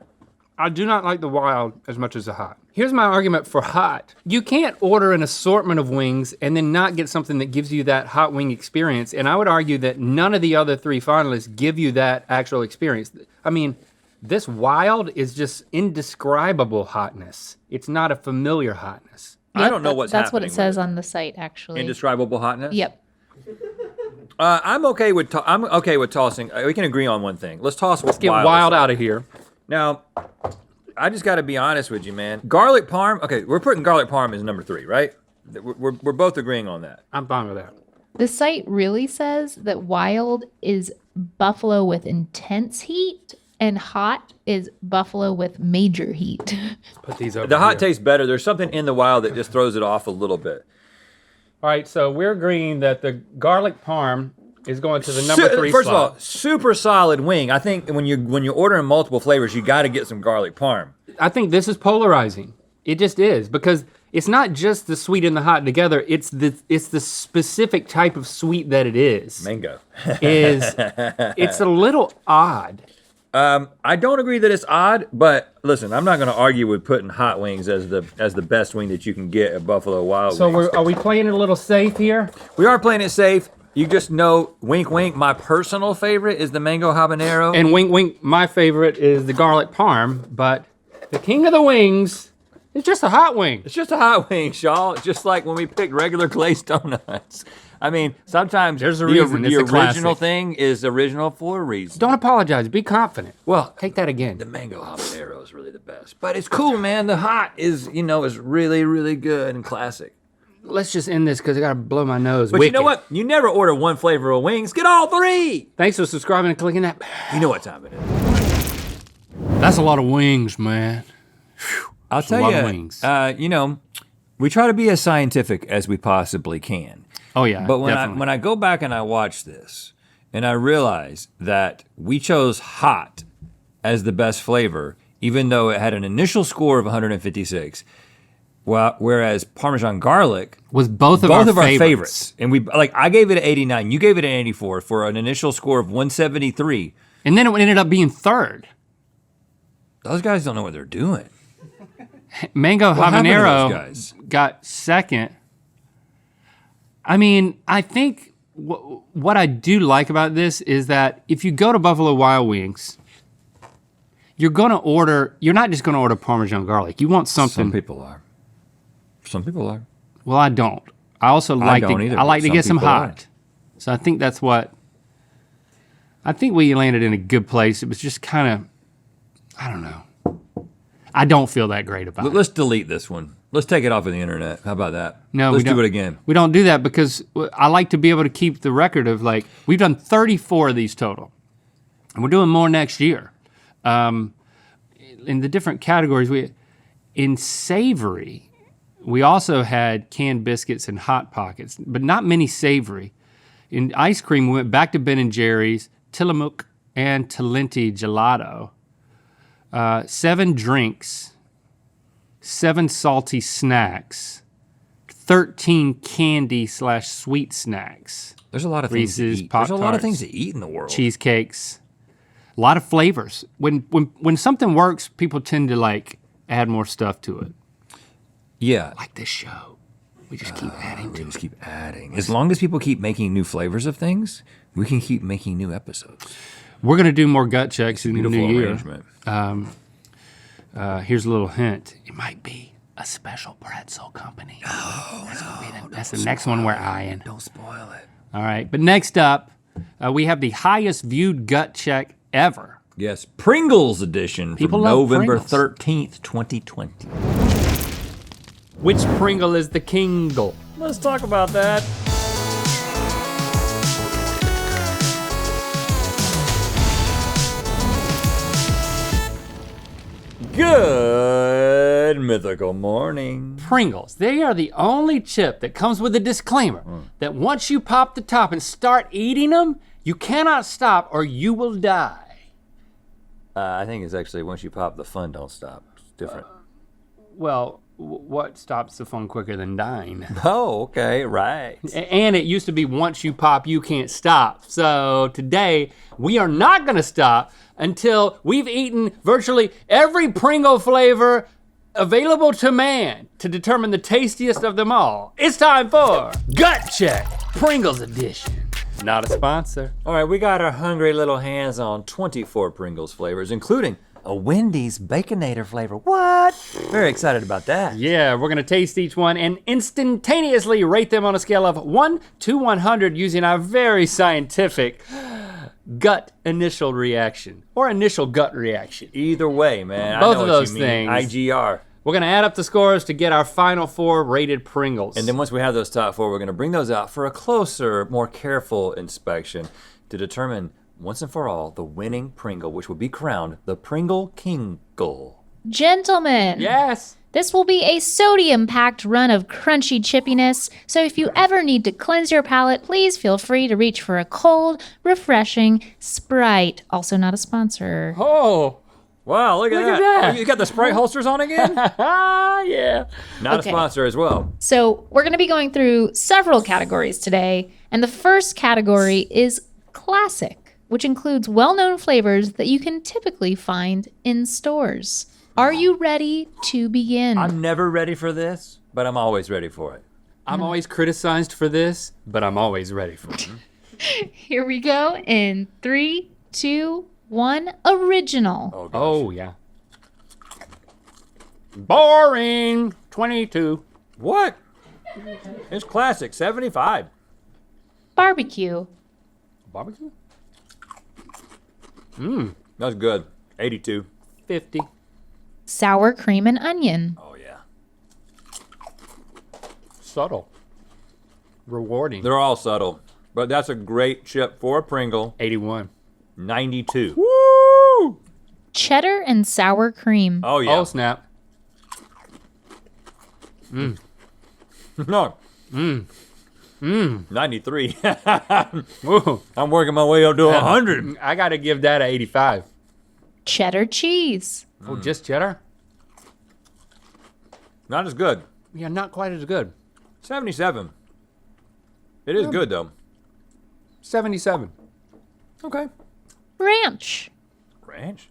I do not like the wild as much as the hot. Here's my argument for hot. You can't order an assortment of wings and then not get something that gives you that hot wing experience. And I would argue that none of the other 3 finalists give you that actual experience. I mean, this wild is just indescribable hotness. It's not a familiar hotness. I don't know what's That's happening. what it says on the site, actually. Indescribable hotness. Yep. I'm okay with tossing. We can agree on one thing. Let's toss. Let's get wild out of here. Now, I just got to be honest with you, man. Garlic parm. Okay, we're putting garlic parm as number 3, right? We're both agreeing on that. I'm fine with that. The site really says that wild is buffalo with intense heat and hot is buffalo with major heat. Put these over The hot here. tastes better. There's something in the wild that just throws it off a little bit. All right, so we're agreeing that the garlic parm is going to the number 3 First slot. of all, super solid wing. I think when you're ordering multiple flavors, you got to get some garlic parm. I think this is polarizing. It just is, because it's not just the sweet and the hot together, it's the specific type of sweet that it is. Mango. It's a little odd. I don't agree that it's odd, but listen, I'm not going to argue with putting hot wings as the best wing that you can get at Buffalo Wild So Wings. are we playing it a little safe here? We are playing it safe. You just know, wink, wink. My personal favorite is the mango habanero. And wink, wink, my favorite is the garlic parm, but the king of the wings is just a hot wing. It's just a hot wing, Shaw. It's just like when we picked regular glazed donuts. I mean, sometimes There's a the reason. It's a original classic. thing is original for a reason. Don't apologize, be confident. Well, Take that again. the mango habanero is really the best. But it's cool, man. The hot is really, really good and classic. Let's just end this because I gotta blow my nose. But you know what? You never order one flavor of wings. Get all 3. Thanks for subscribing and clicking that. You know what time it is. That's a lot of wings, man. I'll a tell lot you, of wings. We try to be as scientific as we possibly can. Oh yeah, But definitely. when I go back and I watch this, and I realize that we chose hot as the best flavor, even though it had an initial score of 156, whereas Parmesan garlic was both of our favorites. and I gave it an 89, you gave it an 84 for an initial score of 173. And then it ended up being third. Those guys don't know what they're doing. Mango What happened to those habanero guys? got second. I mean, I think what I do like about this is that if you go to Buffalo Wild Wings, you're not just gonna order Parmesan garlic. You want something. Some people are. Well, I don't. I also like don't either, I like but to get some people are. hot. So I think that's what. I think we landed in a good place. It was just kind of, I don't know. I don't feel that great about it. Let's delete this one. Let's take it off of the internet. How about that? No, let's we don't. do it again. We don't do that because I like to be able to keep the record of we've done 34 of these total. And we're doing more next year. In the different categories, in savory, we also had canned biscuits and Hot Pockets, but not many savory. In ice cream, we went back to Ben & Jerry's, Tillamook, and Talenti Gelato. 7 drinks, 7 salty snacks, 13 candy/sweet snacks, There's a lot of things Reese's, to eat. There's a lot of Pop-Tarts, things to eat in the world. cheesecakes, a lot of flavors. When something works, people tend to add more stuff to it. Yeah. Like this show, we just keep adding We to just it. keep adding. As long as people keep making new flavors of things, we can keep making new episodes. We're gonna do more gut checks in the Beautiful new year. arrangement. Here's a little hint. It might be a special pretzel company. That's the next one we're eyeing. Don't spoil it. All right, but next up, we have the highest viewed gut check ever. Yes, Pringles edition People from love November Pringles. 13th, 2020. Which Pringle is the kingle? Let's talk about that. Good mythical morning. Pringles. They are the only chip that comes with a disclaimer that once you pop the top and start eating them, you cannot stop or you will die. I think it's actually once you pop, the fun don't stop. It's different. Well, what stops the fun quicker than dying? Oh, okay, right. And it used to be once you pop, you can't stop. So today, we are not gonna stop until we've eaten virtually every Pringle flavor available to man to determine the tastiest of them all. It's time for Gut Check, Pringles edition. Not a sponsor. All right, we got our hungry little hands on 24 Pringles flavors, including A Wendy's Baconator flavor. What? Very excited about that. Yeah, we're gonna taste each one and instantaneously rate them on a scale of 1 to 100 using our very scientific gut initial reaction or initial gut reaction. Either way, man. Both I know of what those you mean. things. IGR. We're gonna add up the scores to get our final 4 rated Pringles. And then once we have those top 4, we're gonna bring those out for a closer, more careful inspection to determine once and for all the winning Pringle, which will be crowned the Pringle Kingle. Gentlemen, yes. this will be a sodium-packed run of crunchy chippiness, so if you ever need to cleanse your palate, please feel free to reach for a cold, refreshing Sprite. Also not a sponsor. Oh. Wow, look at that. You got the Sprite holsters on again? Yeah. Not Okay. a sponsor as well. So we're going to be going through several categories today, and the first category is classic, which includes well-known flavors that you can typically find in stores. Are you ready to begin? I'm never ready for this, but I'm always ready for it. I'm always criticized for this, but I'm always ready for it. Here we go in 3, 2, 1. Original. Oh, gosh. Oh, yeah. Boring. 22. What? It's classic, 75. Barbecue. Barbecue? That's good, 82. 50. Sour cream and onion. Oh, yeah. Subtle. Rewarding. They're all subtle, but that's a great chip for a Pringle, 81. 92. Woo! Cheddar and sour cream. Oh, yeah. Oh, snap. No. 93. Woo. I'm working my way up to 100. I gotta give that a 85. Cheddar cheese. Oh, just cheddar? Not as good. Yeah, not quite as good. 77. It is good, though. 77. Okay. Ranch. Ranch?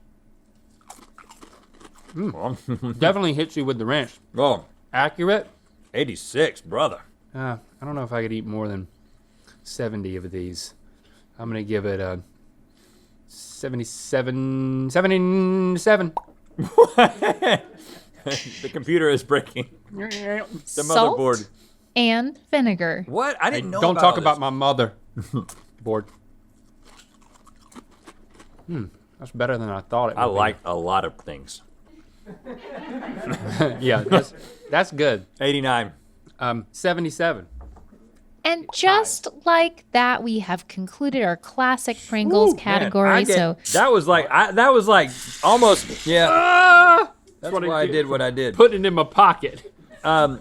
Definitely hits you with the ranch. Oh, Accurate? 86, brother. I don't know if I could eat more than 70 of these. I'm gonna give it a 77. 77. The computer is breaking. The Salt motherboard. and vinegar. What? I didn't know Don't about talk all about this. my mother. Board. That's better than I thought it would I be. like a lot of things. Yeah, that's good. 89. 77. And just like that, we have concluded our classic Pringles Ooh, category. man, So that was like almost yeah. That's what why I did what I did. Putting it in my pocket. I'm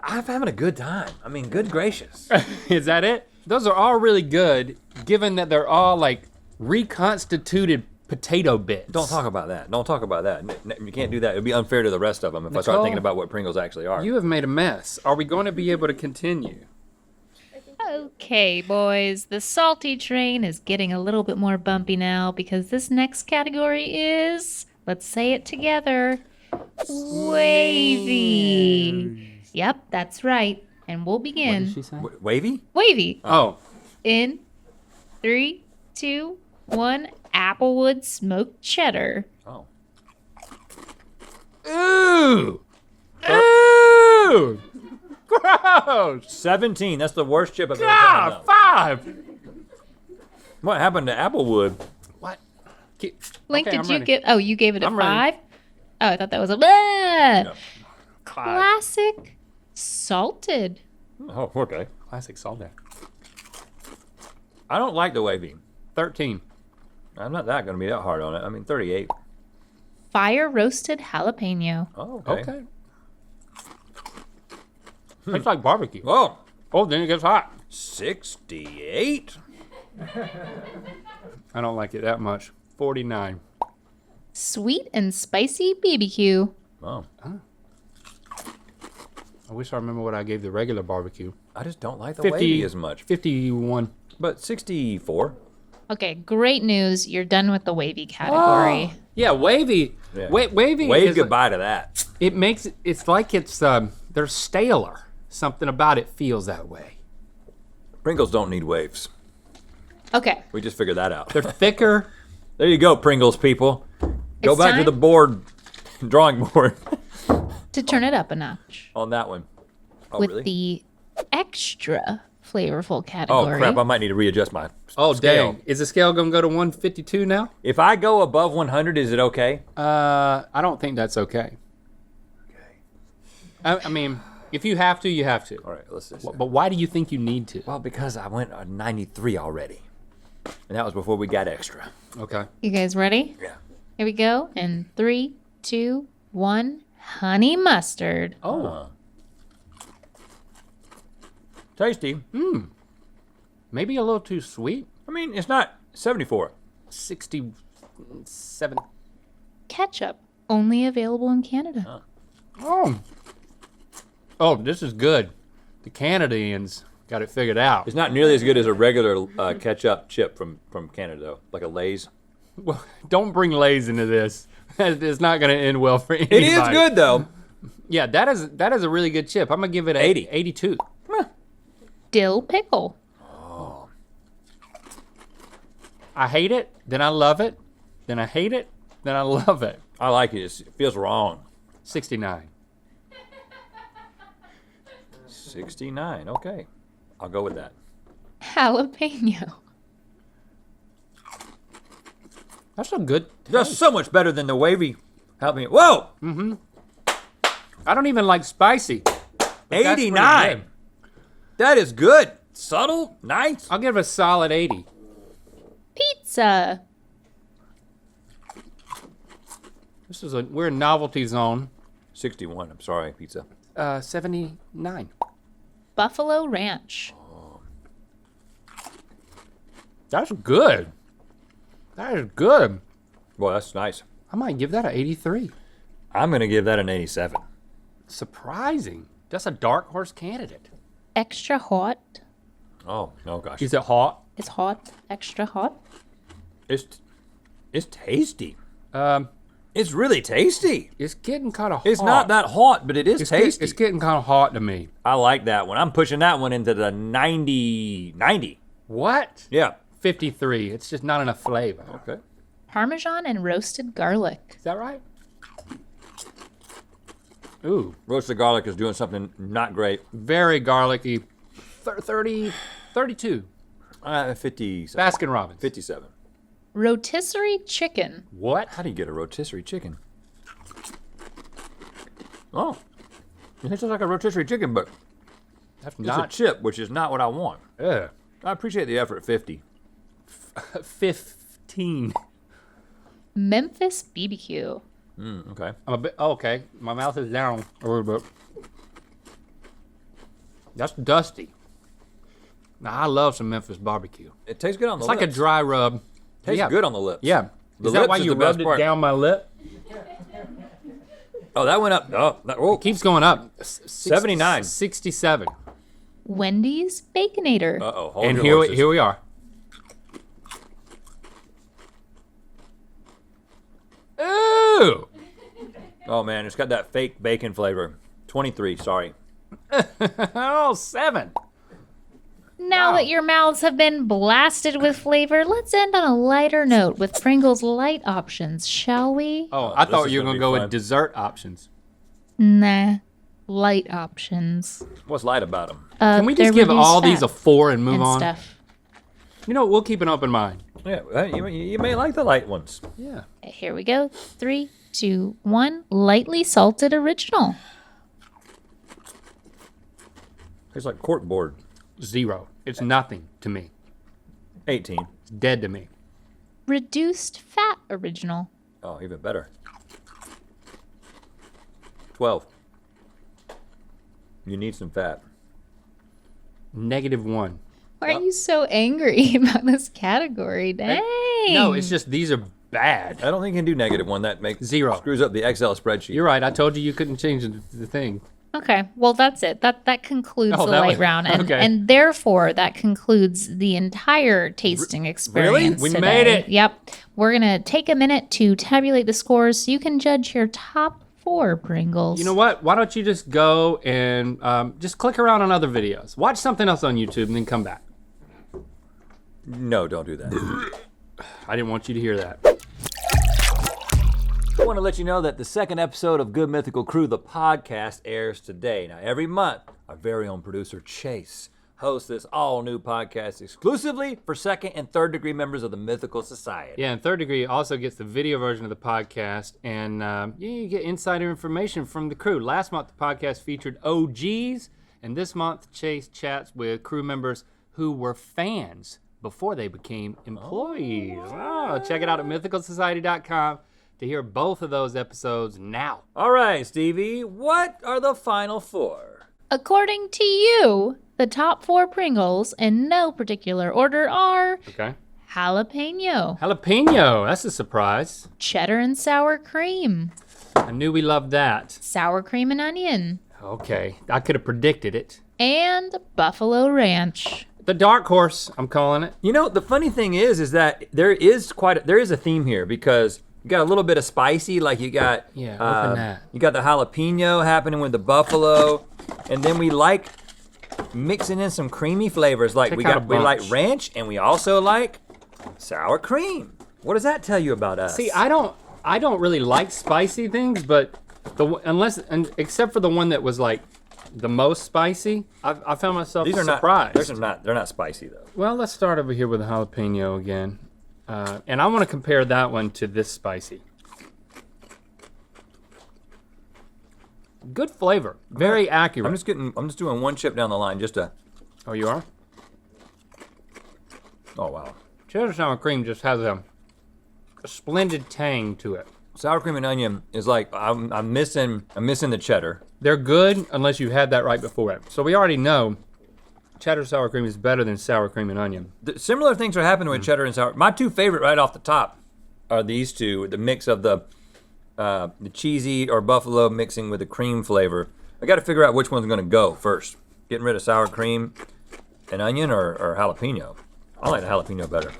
having a good time. I mean, good gracious. Is that it? Those are all really good, given that they're all like reconstituted potato bits. Don't talk about that. Don't talk about that. You can't do that. It would be unfair to the rest of them if I start Nicole, thinking about what Pringles actually are. You have made a mess. Are we going to be able to continue? okay, boys, the salty train is getting a little bit more bumpy now because this next category is, let's say it together, wavy. Yep, that's right. And we'll begin. What did she say? Wavy? Wavy. Oh, In 3, 2, 1. Applewood smoked cheddar. Oh. ooh, ooh, gross. 17. That's the worst chip I've ever had. Ah, 5. What happened to Applewood? What? Link, Okay, did I'm you ready. give? Oh, you gave it a I'm ready. 5? Oh, I thought that was a blah. No. 5. Classic salted. Oh, okay. Classic salted. I don't like the wavy. 13. I'm not that going to be that hard on it. I mean, 38. Fire roasted jalapeno. Oh, okay. Okay. It's like barbecue. Oh, Oh, then it gets hot. 68? I don't like it that much. 49. Sweet and spicy BBQ. Oh, I wish I remember what I gave the regular barbecue. I just don't like the 50 wavy as much. 51. But 64? Okay, great news. You're done with the wavy category. Yeah, wavy. Yeah. Wavy. Wave is goodbye to that. It makes it's like they're staler. Something about it feels that way. Pringles don't need waves. Okay. We just figured that out. They're thicker. There you go, Pringles people. Go It's back to the time board, drawing board to turn it up a notch on that one. Oh, with really? the extra flavorful Oh, category. crap. I might need to readjust my Oh, scale. dang. Is the scale gonna go to 152 now? If I go above 100, is it okay? I don't think that's okay. I mean, if you have to, you have to. All right, let's just. But why do you think you need to? Well, because I went on 93 already. And that was before we got extra. Okay. You guys ready? Yeah. Here we go. And 3, 2, 1. Honey mustard. Oh, Tasty. maybe a little too sweet. I mean, it's not 74. 67. Ketchup. Only available in Canada. Oh, this is good. The Canadians got it figured out. It's not nearly as good as a regular ketchup chip from Canada, though, like a Lay's. Well, don't bring Lay's into this. It's not going to end well for anybody. It is good, though. Yeah, that is a really good chip. I'm going to give it 80. 82. Dill pickle. I hate it, then I love it, then I hate it, then I love it. I like it. It feels wrong. 69. 69. Okay. I'll go with that. Jalapeno. That's a good. That's so much better than the wavy. Help me. Whoa! I don't even like spicy. but that's pretty 89. good. That is good. Subtle. Nice. I'll give it a solid 80. Pizza. We're in novelty zone. 61. I'm sorry, pizza. 79. Buffalo ranch. That's good. That is good. Boy, that's nice. I might give that an 83. I'm going to give that an 87. Surprising. That's a dark horse candidate. Extra hot. Oh, no, gosh. Is it hot? It's hot. Extra hot. It's tasty. Um, It's really tasty. it's getting kind of hot. It's not that hot, but it is tasty. It's getting kind of hot to me. I like that one. I'm pushing that one into the 90. What? Yeah. 53. It's just not enough flavor. Okay. Parmesan and roasted garlic. Is that right? Ooh, Roasted garlic is doing something not great. very garlicky. 32. 57. Baskin Robbins. 57. Rotisserie chicken. What? How do you get a rotisserie chicken? Oh. It tastes like a rotisserie chicken, but That's it's not. a chip, which is not what I want. Ugh. I appreciate the effort, 50. 15. Memphis BBQ. Okay. I'm a bit. Oh, okay. My mouth is down a little bit. That's dusty. Now, I love some Memphis barbecue. It tastes good on the It's like a lips. dry rub. Tastes yeah. good on the lips. Yeah. The Is that lips why is you the best rubbed it part. down my lip? Oh, that went up. Oh, Keeps going up. 79. 67. Wendy's Baconator. Uh-oh. Hold And your here horses. we are. Ooh! Oh, man. It's got that fake bacon flavor. 23. Sorry. Oh, 7. Now Wow. that your mouths have been blasted with flavor, let's end on a lighter note with Pringles light options, shall we? Oh, I this thought is you were gonna going to be go fun. with dessert options. Nah. Light options. What's light about them? Can we just they're give reduced all these a fat 4 and move and on? stuff. You know, we'll keep an open mind. Yeah, you may like the light ones. Yeah. Here we go. 3, 2, 1. Lightly salted original. Tastes like corkboard. 0. It's nothing to me. 18. It's dead to me. Reduced fat original. Oh, even better. 12. You need some fat. -1. Why are you so angry about this category? Dang. No, it's just these are bad. I don't think you can do -1. That makes 0. screws up the Excel spreadsheet. You're right. I told you couldn't change the thing. Okay, well that's it. That concludes Oh, the that light was- round, and okay. and therefore that concludes the entire tasting experience. We today. made it. Yep. We're gonna take a minute to tabulate the scores so you can judge your top 4 Pringles. You know what? Why don't you just go and just click around on other videos. Watch something else on YouTube and then come back. No, don't do that. I didn't want you to hear that. I want to let you know that the second episode of Good Mythical Crew, the podcast, airs today. Now, every month, our very own producer, Chase, hosts this all-new podcast exclusively for second and third degree members of the Mythical Society. Yeah, and Third Degree also gets the video version of the podcast, and you get insider information from the crew. Last month, the podcast featured OGs, and this month, Chase chats with crew members who were fans before they became employees. Oh, check it out at mythicalsociety.com to hear both of those episodes now. All right, Stevie, what are the final four? According to you, the top 4 Pringles, in no particular order, are Okay. jalapeno, Jalapeno, that's a surprise. cheddar and sour cream, I knew we loved that. sour cream and onion, Okay, I could have predicted it. and buffalo ranch. The dark horse, I'm calling it. You know, the funny thing is that there is a theme here because you got a little bit of spicy, like you got open that. You got the jalapeno happening with the buffalo, and then we like mixing in some creamy flavors. Like Check we out a like bunch. ranch, and we also like sour cream. What does that tell you about us? See, I don't really like spicy things, but except for the one that was like the most spicy, I found myself these are surprised. they're not spicy though. Well, let's start over here with the jalapeno again. And I want to compare that one to this spicy. Good flavor, very accurate. I'm just doing one chip down the line just to. Oh, you are? Oh wow. Cheddar sour cream just has a splendid tang to it. Sour cream and onion is like I'm missing the cheddar. They're good unless you had that right before it. So we already know cheddar sour cream is better than sour cream and onion. Similar things are happening with cheddar and sour. My two favorite right off the top are these two, the mix of the cheesy or buffalo mixing with the cream flavor. I got to figure out which one's going to go first. Getting rid of sour cream and onion or jalapeno. I like the jalapeno better.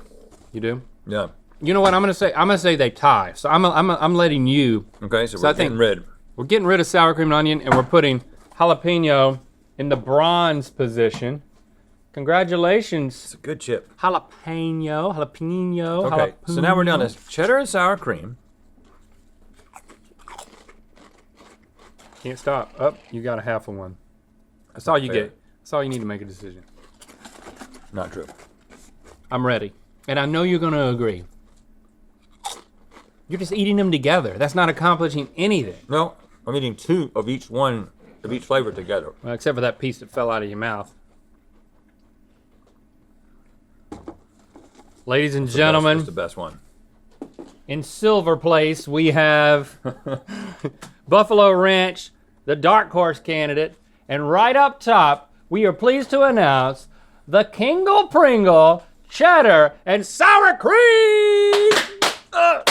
You do? Yeah. You know what I'm gonna say they tie. So I'm letting you. Okay, so So we're I think- we're We're getting rid of sour cream and onion, and we're putting jalapeno in the bronze position. Congratulations, It's a good chip. jalapeno. Okay, so now we're down to cheddar and sour cream. Can't stop. Up, you got a half of one. That's all you Fair. get. That's all you need to make a decision. Not true. I'm ready, and I know you're gonna agree. You're just eating them together. That's not accomplishing anything. No, I'm eating two of each flavor together. Well, except for that piece that fell out of your mouth. Ladies and gentlemen, That's the best one. in silver place, we have Buffalo Ranch, the dark horse candidate, and right up top, we are pleased to announce the Kingle Pringle cheddar and sour cream. A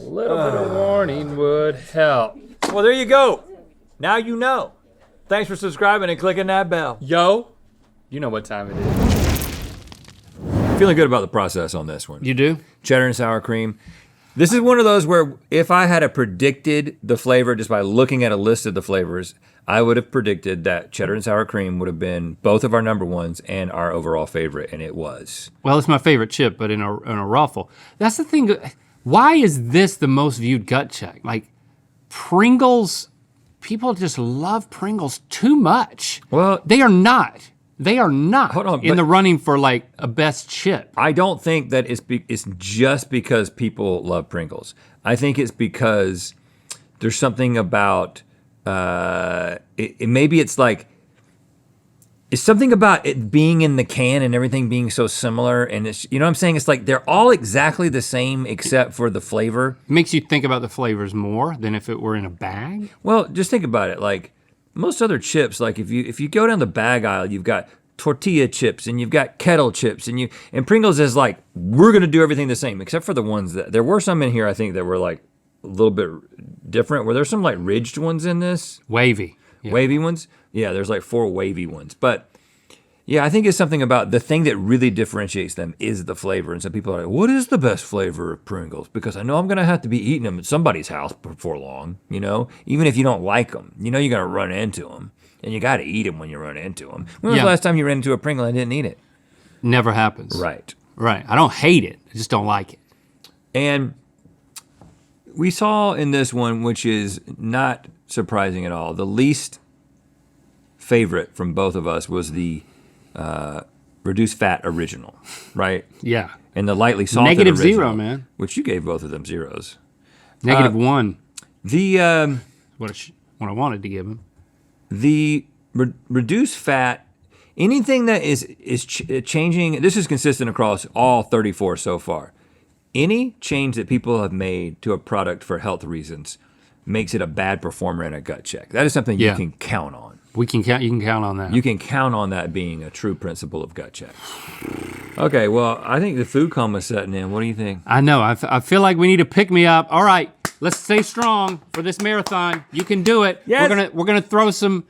little bit of warning would help. Well, there you go. Now you know. Thanks for subscribing and clicking that bell. Yo, you know what time it is. Feeling good about the process on this one. You do? Cheddar and sour cream. This is one of those where if I had predicted the flavor just by looking at a list of the flavors, I would have predicted that cheddar and sour cream would have been both of our number ones and our overall favorite, and it was. Well, it's my favorite chip, but in a ruffle. That's the thing. Why is this the most viewed gut check? Like, Pringles, people just love Pringles too much. Well, They are not. They are not Hold on, in but- the running for like a best chip. I don't think that it's just because people love Pringles. I think it's because there's something about maybe it's like it's something about it being in the can and everything being so similar, and it's, you know what I'm saying? It's like they're all exactly the same except for the flavor. Makes you think about the flavors more than if it were in a bag. Well, just think about it. Like most other chips, like if you go down the bag aisle, you've got tortilla chips and you've got kettle chips and Pringles is like, we're gonna do everything the same except for the ones that there were some in here I think that were like a little bit different. Were there some like ridged ones in this? Wavy. Yeah. Wavy ones? Yeah, there's like 4 wavy ones. But yeah, I think it's something about the thing that really differentiates them is the flavor. And so people are like, what is the best flavor of Pringles? Because I know I'm gonna have to be eating them at somebody's house before long, you know? Even if you don't like them, you know you're gonna run into them. And you gotta eat them when you run into them. When was Yeah. the last time you ran into a Pringle and didn't eat it? Never happens. Right. Right. I don't hate it. I just don't like it. And We saw in this one, which is not surprising at all, the least favorite from both of us was the reduced fat original, right? Yeah. And the lightly salted Negative original, 0, man. which you gave both of them zeros. -1. The What I wanted to give him. reduced fat, anything that is changing. This is consistent across all 34 so far. Any change that people have made to a product for health reasons makes it a bad performer in a gut check. That is something you can count on. You can count on that. You can count on that being a true principle of gut checks. Okay, well, I think the food coma is setting in. What do you think? I know. I feel like we need to pick me up. All right, let's stay strong for this marathon. You can do it. Yes. We're gonna throw some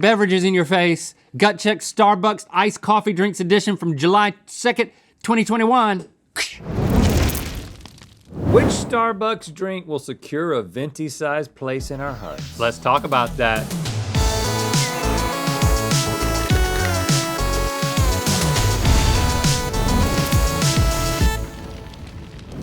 beverages in your face. Gut check Starbucks iced coffee drinks edition from July 2nd, 2021. Which Starbucks drink will secure a venti-sized place in our hearts? Let's talk about that.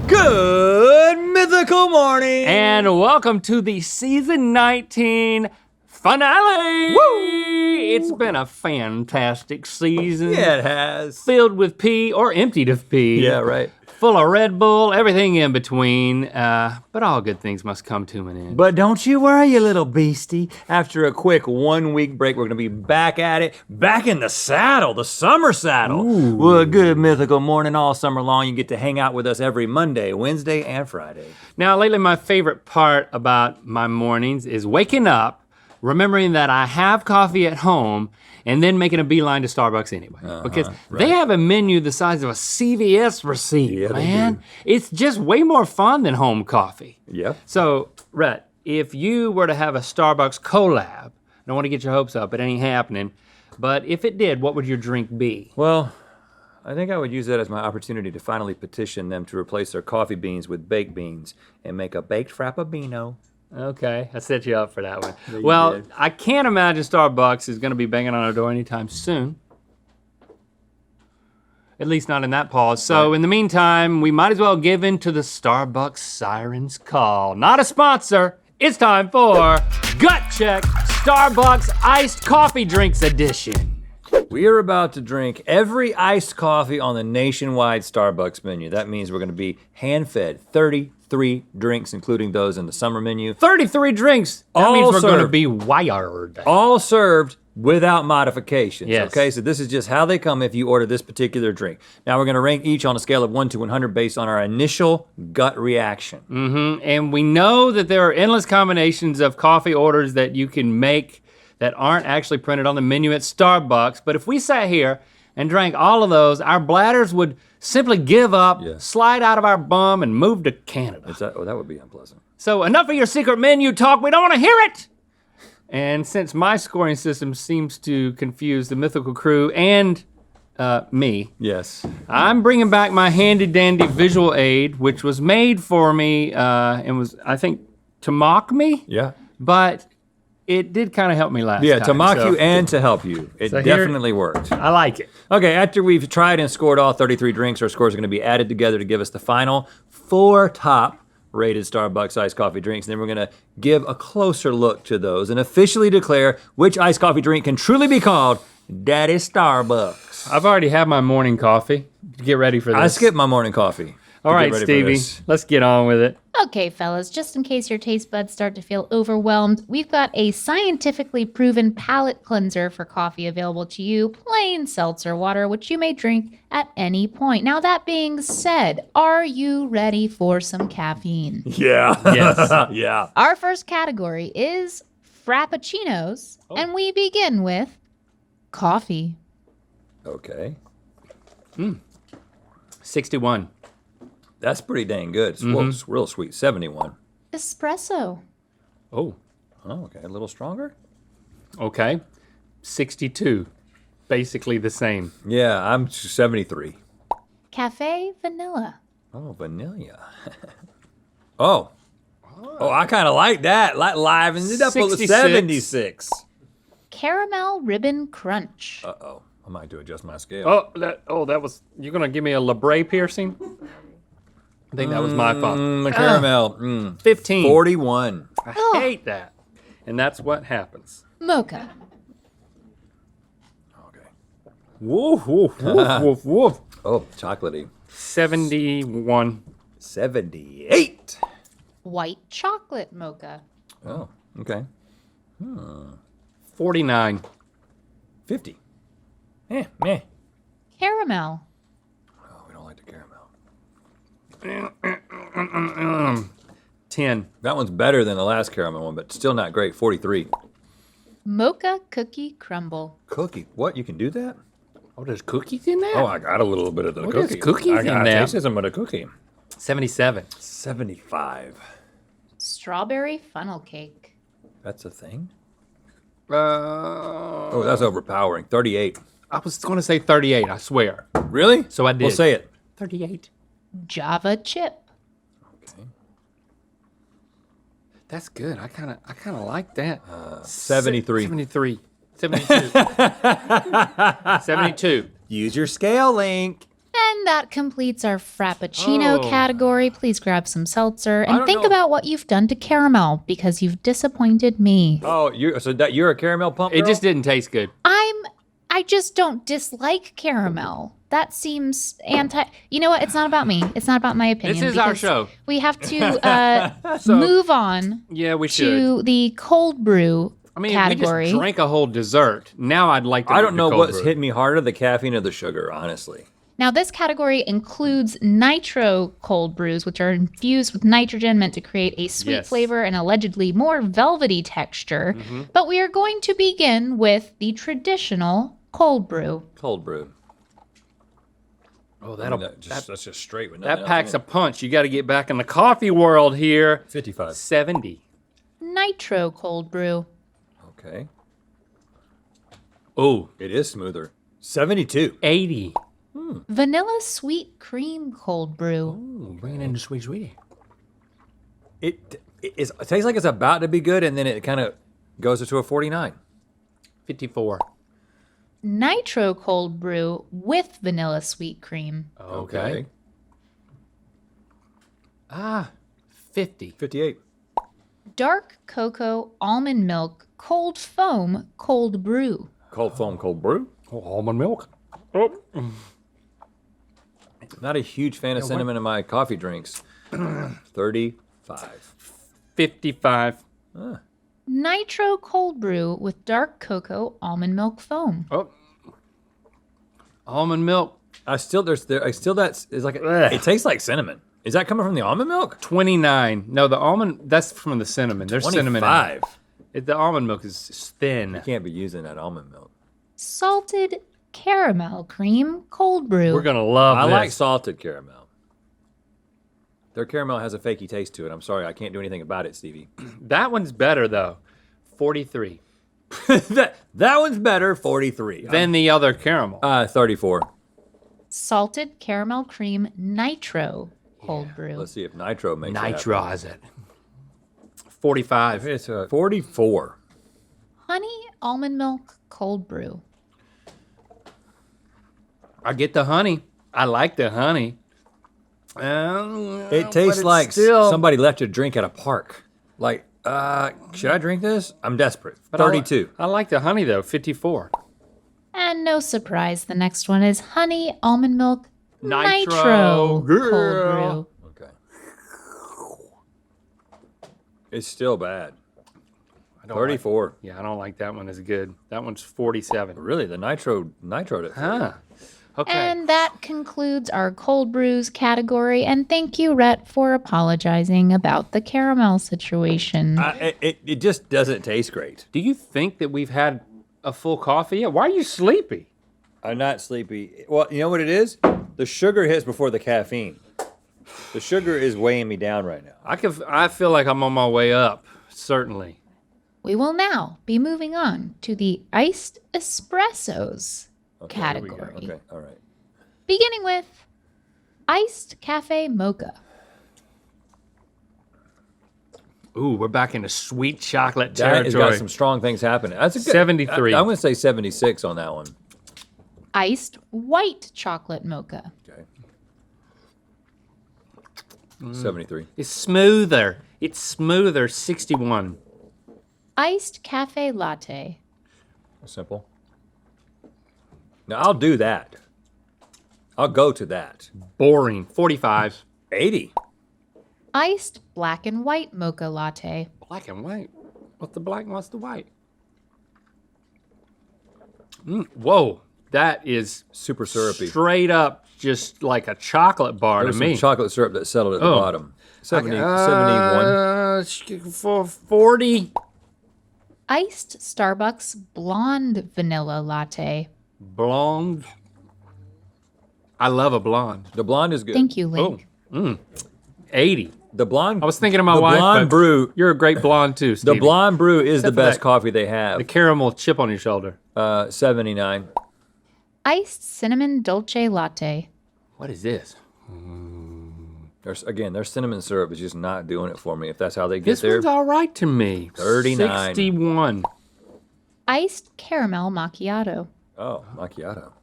Good mythical morning! And welcome to the season 19 finale. Woo! It's been a fantastic season. Yeah, it has. Filled with pee or emptied of pee. Yeah, right. Full of Red Bull, everything in between. But all good things must come to an end. But don't you worry, you little beastie. After a quick 1 week break, we're gonna be back at it, back in the saddle, the summer saddle. Ooh. Well, a good mythical morning all summer long. You get to hang out with us every Monday, Wednesday, and Friday. Now, lately, my favorite part about my mornings is waking up, remembering that I have coffee at home, and then making a beeline to Starbucks anyway. Because they have a menu the size of a CVS receipt, Yeah, they man. do. It's just way more fun than home coffee. Yep. So, Rhett, if you were to have a Starbucks collab, I don't want to get your hopes up, it ain't happening, but if it did, what would your drink be? Well, I think I would use that as my opportunity to finally petition them to replace their coffee beans with baked beans and make a baked frappuccino. Okay, I set you up for that one. you Well, did. I can't imagine Starbucks is gonna be banging on our door anytime soon. At least not in that pause. So in the meantime, we might as well give in to the Starbucks siren's call. Not a sponsor, it's time for Gut Check Starbucks Iced Coffee Drinks Edition. We are about to drink every iced coffee on the nationwide Starbucks menu. That means we're gonna be hand-fed 33 drinks, including those in the summer menu. 33 drinks, that All means we're gonna served. be wired. All served without modifications, Yes. okay? So this is just how they come if you order this particular drink. Now we're gonna rank each on a scale of 1 to 100 based on our initial gut reaction. And we know that there are endless combinations of coffee orders that you can make that aren't actually printed on the menu at Starbucks. But if we sat here and drank all of those, our bladders would simply give up, Yeah. slide out of our bum, and move to Canada. That would be unpleasant. So enough of your secret menu talk. We don't want to hear it. And since my scoring system seems to confuse the Mythical crew and me, Yes. I'm bringing back my handy dandy visual aid, which was made for me and was, I think, to mock me, Yeah. but it did kind of help me last Yeah, time. to mock so you and to help you. It So here- definitely worked. I like it. Okay, after we've tried and scored all 33 drinks, our scores are gonna be added together to give us the final 4 top rated Starbucks iced coffee drinks. And then we're gonna give a closer look to those and officially declare which iced coffee drink can truly be called Daddy Starbucks. I've already had my morning coffee. Get ready for this. I skipped my morning coffee. All to get right, ready for Stevie, this. let's get on with it. Okay, fellas, just in case your taste buds start to feel overwhelmed, we've got a scientifically proven palate cleanser for coffee available to you, plain seltzer water, which you may drink at any point. Now, that being said, are you ready for some caffeine? Yeah. Yes. Yeah. Our first category is frappuccinos, and we begin with coffee. Okay. 61. That's pretty dang good. It's real sweet. 71. Espresso. Oh, Oh, okay. A little stronger? okay. 62. Basically the same. Yeah, I'm 73. Cafe vanilla. Oh, vanilla. Oh, I kind of like that. Livens it up a little. 66. 76. Caramel ribbon crunch. Uh-oh. I might have to adjust my scale. That was, you're gonna give me a labrae piercing? I think that was my fault. Caramel. 15. 41. I hate that. And that's what happens. Mocha. Okay. Woof, woof, woof, woof, woof. Oh, chocolatey. 71. 78. White chocolate mocha. Oh, okay. 49. 50. Meh. Caramel. Oh, we don't like the caramel. 10. That one's better than the last caramel one, but still not great. 43. Mocha cookie crumble. Cookie. What? You can do that? Oh, there's cookies in there? Oh, I got a little bit of the What cookie. is cookies I in got there? tasted some of the cookie. 77. 75. Strawberry funnel cake. That's a thing? Oh, Oh, that's overpowering. 38. I was going to say 38, I swear. Really? So I did. Well, say it. 38. Java chip. Okay. That's good. I kind of like that. 73. 73. 72. 72. Use your scale link. And that completes our Frappuccino Oh. category. Please grab some seltzer and don't think know. about what you've done to caramel because you've disappointed me. Oh, you're a caramel pump It girl? just didn't taste good. I just don't dislike caramel. That seems anti. You know what? It's not about me. It's not about my opinion. This is our because show. We have to move on Yeah, we should. to the cold brew I mean, category. we just drank a whole dessert. Now I'd like to. I do don't the know cold what's brew. hitting me harder, the caffeine or the sugar, honestly. Now, this category includes nitro cold brews, which are infused with nitrogen meant to create a sweet Yes. flavor and allegedly more velvety texture. Mm-hmm. But we are going to begin with the traditional cold brew. Cold brew. Oh, That's just straight with nothing that else packs in a punch. You got to get back in the coffee world here. it. 55. 70. Nitro cold brew. Okay. Oh, It is smoother. 72. 80. Vanilla sweet cream cold brew. Ooh, bringing in the sweet sweetie. It tastes like it's about to be good, and then it kind of goes to a 49. 54. Nitro cold brew with vanilla sweet cream. Okay. 50. 58. Dark cocoa almond milk cold foam cold brew. Cold foam, cold brew. Oh, almond milk. Oh. Not a huge fan of cinnamon in my coffee drinks. 35. 55. Nitro cold brew with dark cocoa almond milk foam. Oh. Almond milk. It tastes like cinnamon. Is that coming from the almond milk? 29. No, the almond, that's from the cinnamon. There's cinnamon in 25. it. The almond milk is thin. Can't be using that almond milk. Salted caramel cream cold brew. We're going to love I this. like salted caramel. Their caramel has a fakey taste to it. I'm sorry, I can't do anything about it, Stevie. That one's better, though. 43. that one's better, 43. Than the other caramel. 34. Salted caramel cream nitro cold brew. Let's see if nitro makes Nitrize it. 45. It's 44. Honey almond milk cold brew. I get the honey. I like the honey. It tastes it's like still- somebody left a drink at a park. Like, should I drink this? I'm desperate. 32. I like the honey, though. 54. And no surprise, the next one is honey almond milk Nitro. cold Girl. brew. Okay. It's still bad. I don't 34. Yeah, I don't like that one as good. That one's 47. Really, the nitro. Huh. Okay. And that concludes our cold brews category. And thank you, Rhett, for apologizing about the caramel situation. It just doesn't taste great. Do you think that we've had a full coffee yet? Why are you sleepy? I'm not sleepy. Well, you know what it is? The sugar hits before the caffeine. The sugar is weighing me down right now. I feel like I'm on my way up. Certainly. We will now be moving on to the iced espressos category. Okay, all right. Beginning with iced cafe mocha. Ooh, we're back into sweet chocolate That has territory. got some strong things happening. That's a good 73. I'm going to say 76 on that one. Iced white chocolate mocha. Okay. 73. It's smoother. It's smoother, 61. Iced cafe latte. Simple. Now I'll do that. I'll go to that. Boring, 45. 80. Iced black and white mocha latte. Black and white. What's the black and what's the white? Whoa, that is Super syrupy. straight up just like a chocolate bar There's to me. some chocolate syrup that settled at the Oh. bottom. 71. For 40. Iced Starbucks blonde vanilla latte. Blonde. I love a blonde. The blonde is good. Thank you, Link. 80. The blonde. I was thinking of my the wife. blonde but brew. You're a great blonde too, The Stevie. blonde brew is the Except for best that- coffee they have. The caramel chip on your shoulder. 79. Iced cinnamon dolce latte. What is this? Their cinnamon syrup is just not doing it for me. If that's how they get This there. one's all right to me. 39. 61. Iced caramel macchiato. Oh, macchiato.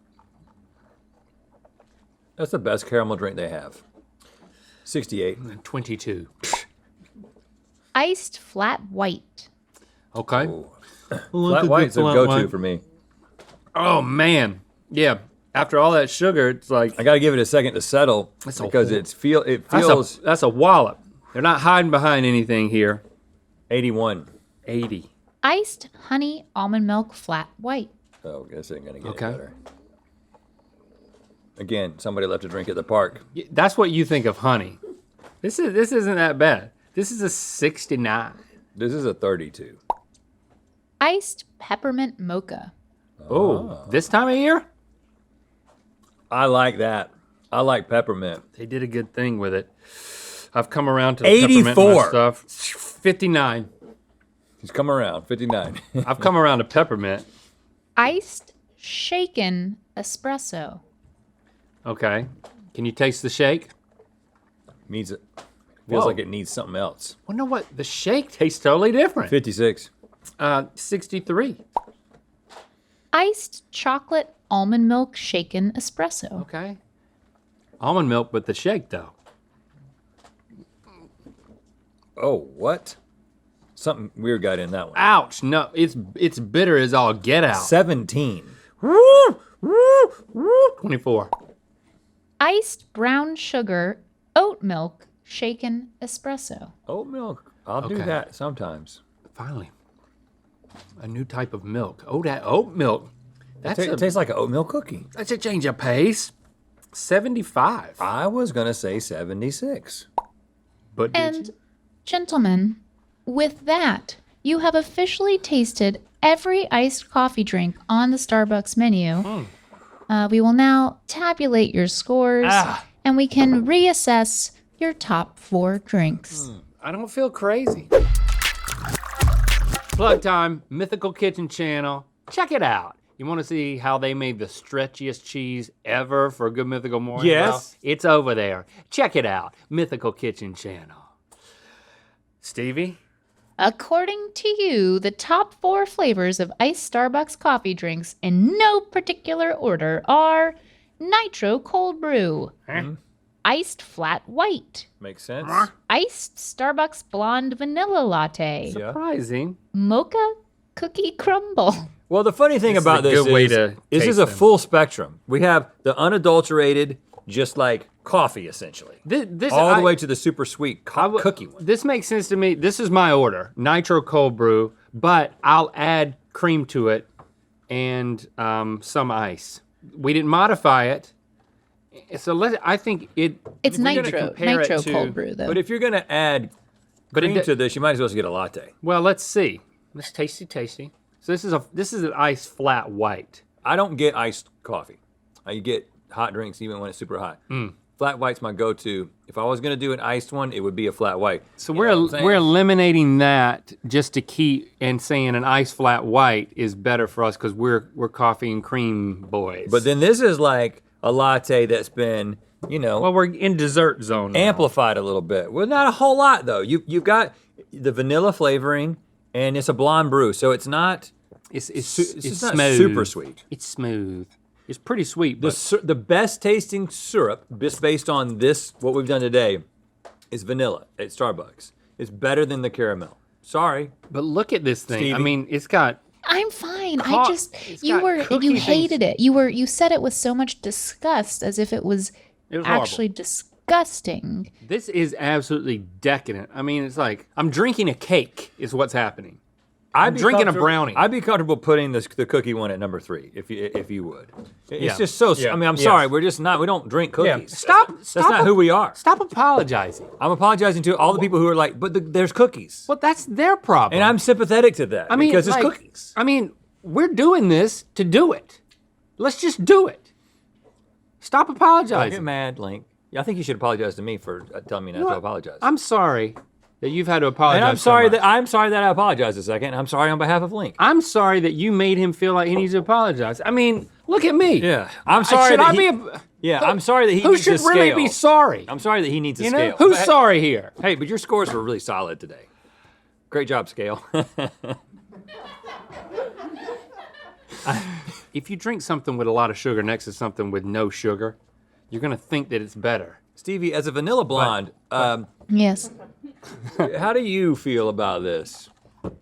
That's the best caramel drink they have. 68. 22. Iced flat white. Okay. Flat white's a go-to for me. Oh man. Yeah. After all that sugar, it's like I got to give it a second to settle That's a because whole- it feels that's a wallop. They're not hiding behind anything here. 81. 80. Iced honey almond milk flat white. Oh, guess ain't gonna get Okay. any better. Again, somebody left a drink at the park. That's what you think of honey. This isn't that bad. This is a 69. This is a 32. Iced peppermint mocha. Oh, this time of year? I like that. I like peppermint. They did a good thing with it. I've come around to the peppermint in my 84. stuff. 59. He's come around. 59. I've come around to peppermint. Iced shaken espresso. Okay. Can you taste the shake? Needs it. Feels Whoa. like it needs something else. Well, no, what? The shake tastes totally different. 56. 63. Iced chocolate almond milk shaken espresso. Okay. Almond milk, but the shake though. Oh, what? Something weird got in that one. Ouch! No, it's bitter as all get out. 17. 24. Iced brown sugar oat milk shaken espresso. Oat milk. I'll do Okay. that sometimes. Finally, a new type of milk. Oh, that oat milk. That's It tastes like an oatmeal cookie. that's a change of pace. 75. I was going to say 76. But did And you? gentlemen, with that, you have officially tasted every iced coffee drink on the Starbucks menu. We will now tabulate your scores and we can reassess your top 4 drinks. I don't feel crazy. Plug time, Mythical Kitchen channel. Check it out. You want to see how they made the stretchiest cheese ever for a good Mythical morning? Yes. Well, it's over there. Check it out, Mythical Kitchen channel. Stevie? According to you, the top 4 flavors of iced Starbucks coffee drinks in no particular order are Nitro Cold Brew, Iced Flat White, Makes sense. Iced Starbucks Blonde Vanilla Latte, Yeah. Surprising. Mocha Cookie Crumble. Well, the funny thing This is about a this good way is to this is taste a them. full spectrum. We have the unadulterated, just like coffee, essentially. This All the way to the super sweet cookie one. This makes sense to me. This is my order: Nitro Cold Brew, but I'll add cream to it and some ice. We didn't modify it, so I think it. It's if we're gonna nitro compare it to- cold brew though. But if you're going to add But cream it, to this, you might as well just get a latte. well, let's see. Let's tasty. So this is an ice flat white. I don't get iced coffee. I get hot drinks even when it's super hot. Flat white's my go-to. If I was going to do an iced one, it would be a flat white. So You know what I'm we're saying? eliminating that just to keep and saying an ice flat white is better for us because we're coffee and cream boys. But then this is like a latte that's been, well, we're in dessert zone now. amplified a little bit. Well, not a whole lot though. You've got the vanilla flavoring, and it's a blonde brew, so it's not. It's just not smooth. super sweet. It's smooth. It's pretty sweet, but The best tasting syrup, just based on this, what we've done today, is vanilla at Starbucks. It's better than the caramel. Sorry. But look at this thing. Stevie. I mean, it's got. I'm fine. It's You got cookie hated things. it. You said it with so much disgust, as if it was horrible. actually disgusting. This is absolutely decadent. I mean, it's like I'm drinking a cake. Is what's happening. I'm drinking a brownie. I'd be comfortable putting the cookie one at number 3 if you would. It's Yeah. just so. Yeah. I mean, I'm Yes. sorry. We're just not. We don't drink cookies. Stop. That's not who we are. Stop apologizing. I'm apologizing to all the people who are like, but there's cookies, Well, that's their problem. and I'm sympathetic to that. I mean, because it's like, cookies. I mean, we're doing this to do it. Let's just do it. Stop Don't apologizing. get mad, Link. Yeah, I think you should apologize to me for telling me not to What? apologize. I'm sorry that you've had to apologize. and I'm so sorry much. that I apologized a second. I'm sorry on behalf of Link. I'm sorry that you made him feel like he needs to apologize. I mean, look at me. Yeah, I'm sorry. Should that I he, be? yeah, I'm sorry that he Who needs should to scale. really be sorry? I'm sorry that he needs to You know, scale. who's But- sorry here? Hey, but your scores were really solid today. Great job, Scale. If you drink something with a lot of sugar next to something with no sugar, you're gonna think that it's better. Stevie, as a vanilla blonde, Yes. how do you feel about this?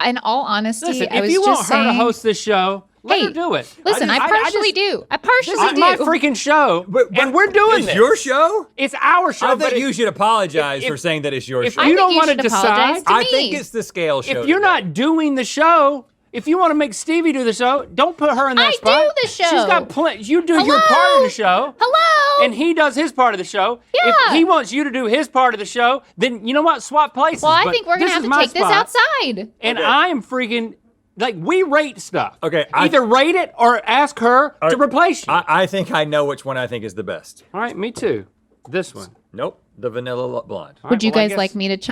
In all honesty, Listen, I if was you want just her to saying. host this show, let her Hey, do it. Listen, I partially do. I partially This is do. my freaking show, But and we're doing it's this. your show? It's our show. I but think you should apologize if- for saying that it's your if show. you I don't think want to should apologize decide, to I me. think it's the Scale show. if you're today. not doing the show, if you want to make Stevie do the show, don't put her in that I spot. do the show. She's got plenty. You do your Hello? part of the show. Hello. And he does his part of the show. Yeah. If he wants you to do his part of the show, then you know what? Swap places. Well, I But think we're gonna this have is to my take this spot, outside. And Okay. I am freaking like we rate stuff. Okay, Either rate it or ask her to replace you. I think I know which one I think is the best. All right, me too. This one. Nope, the vanilla blonde. All Would right, you well, I guys guess like me to?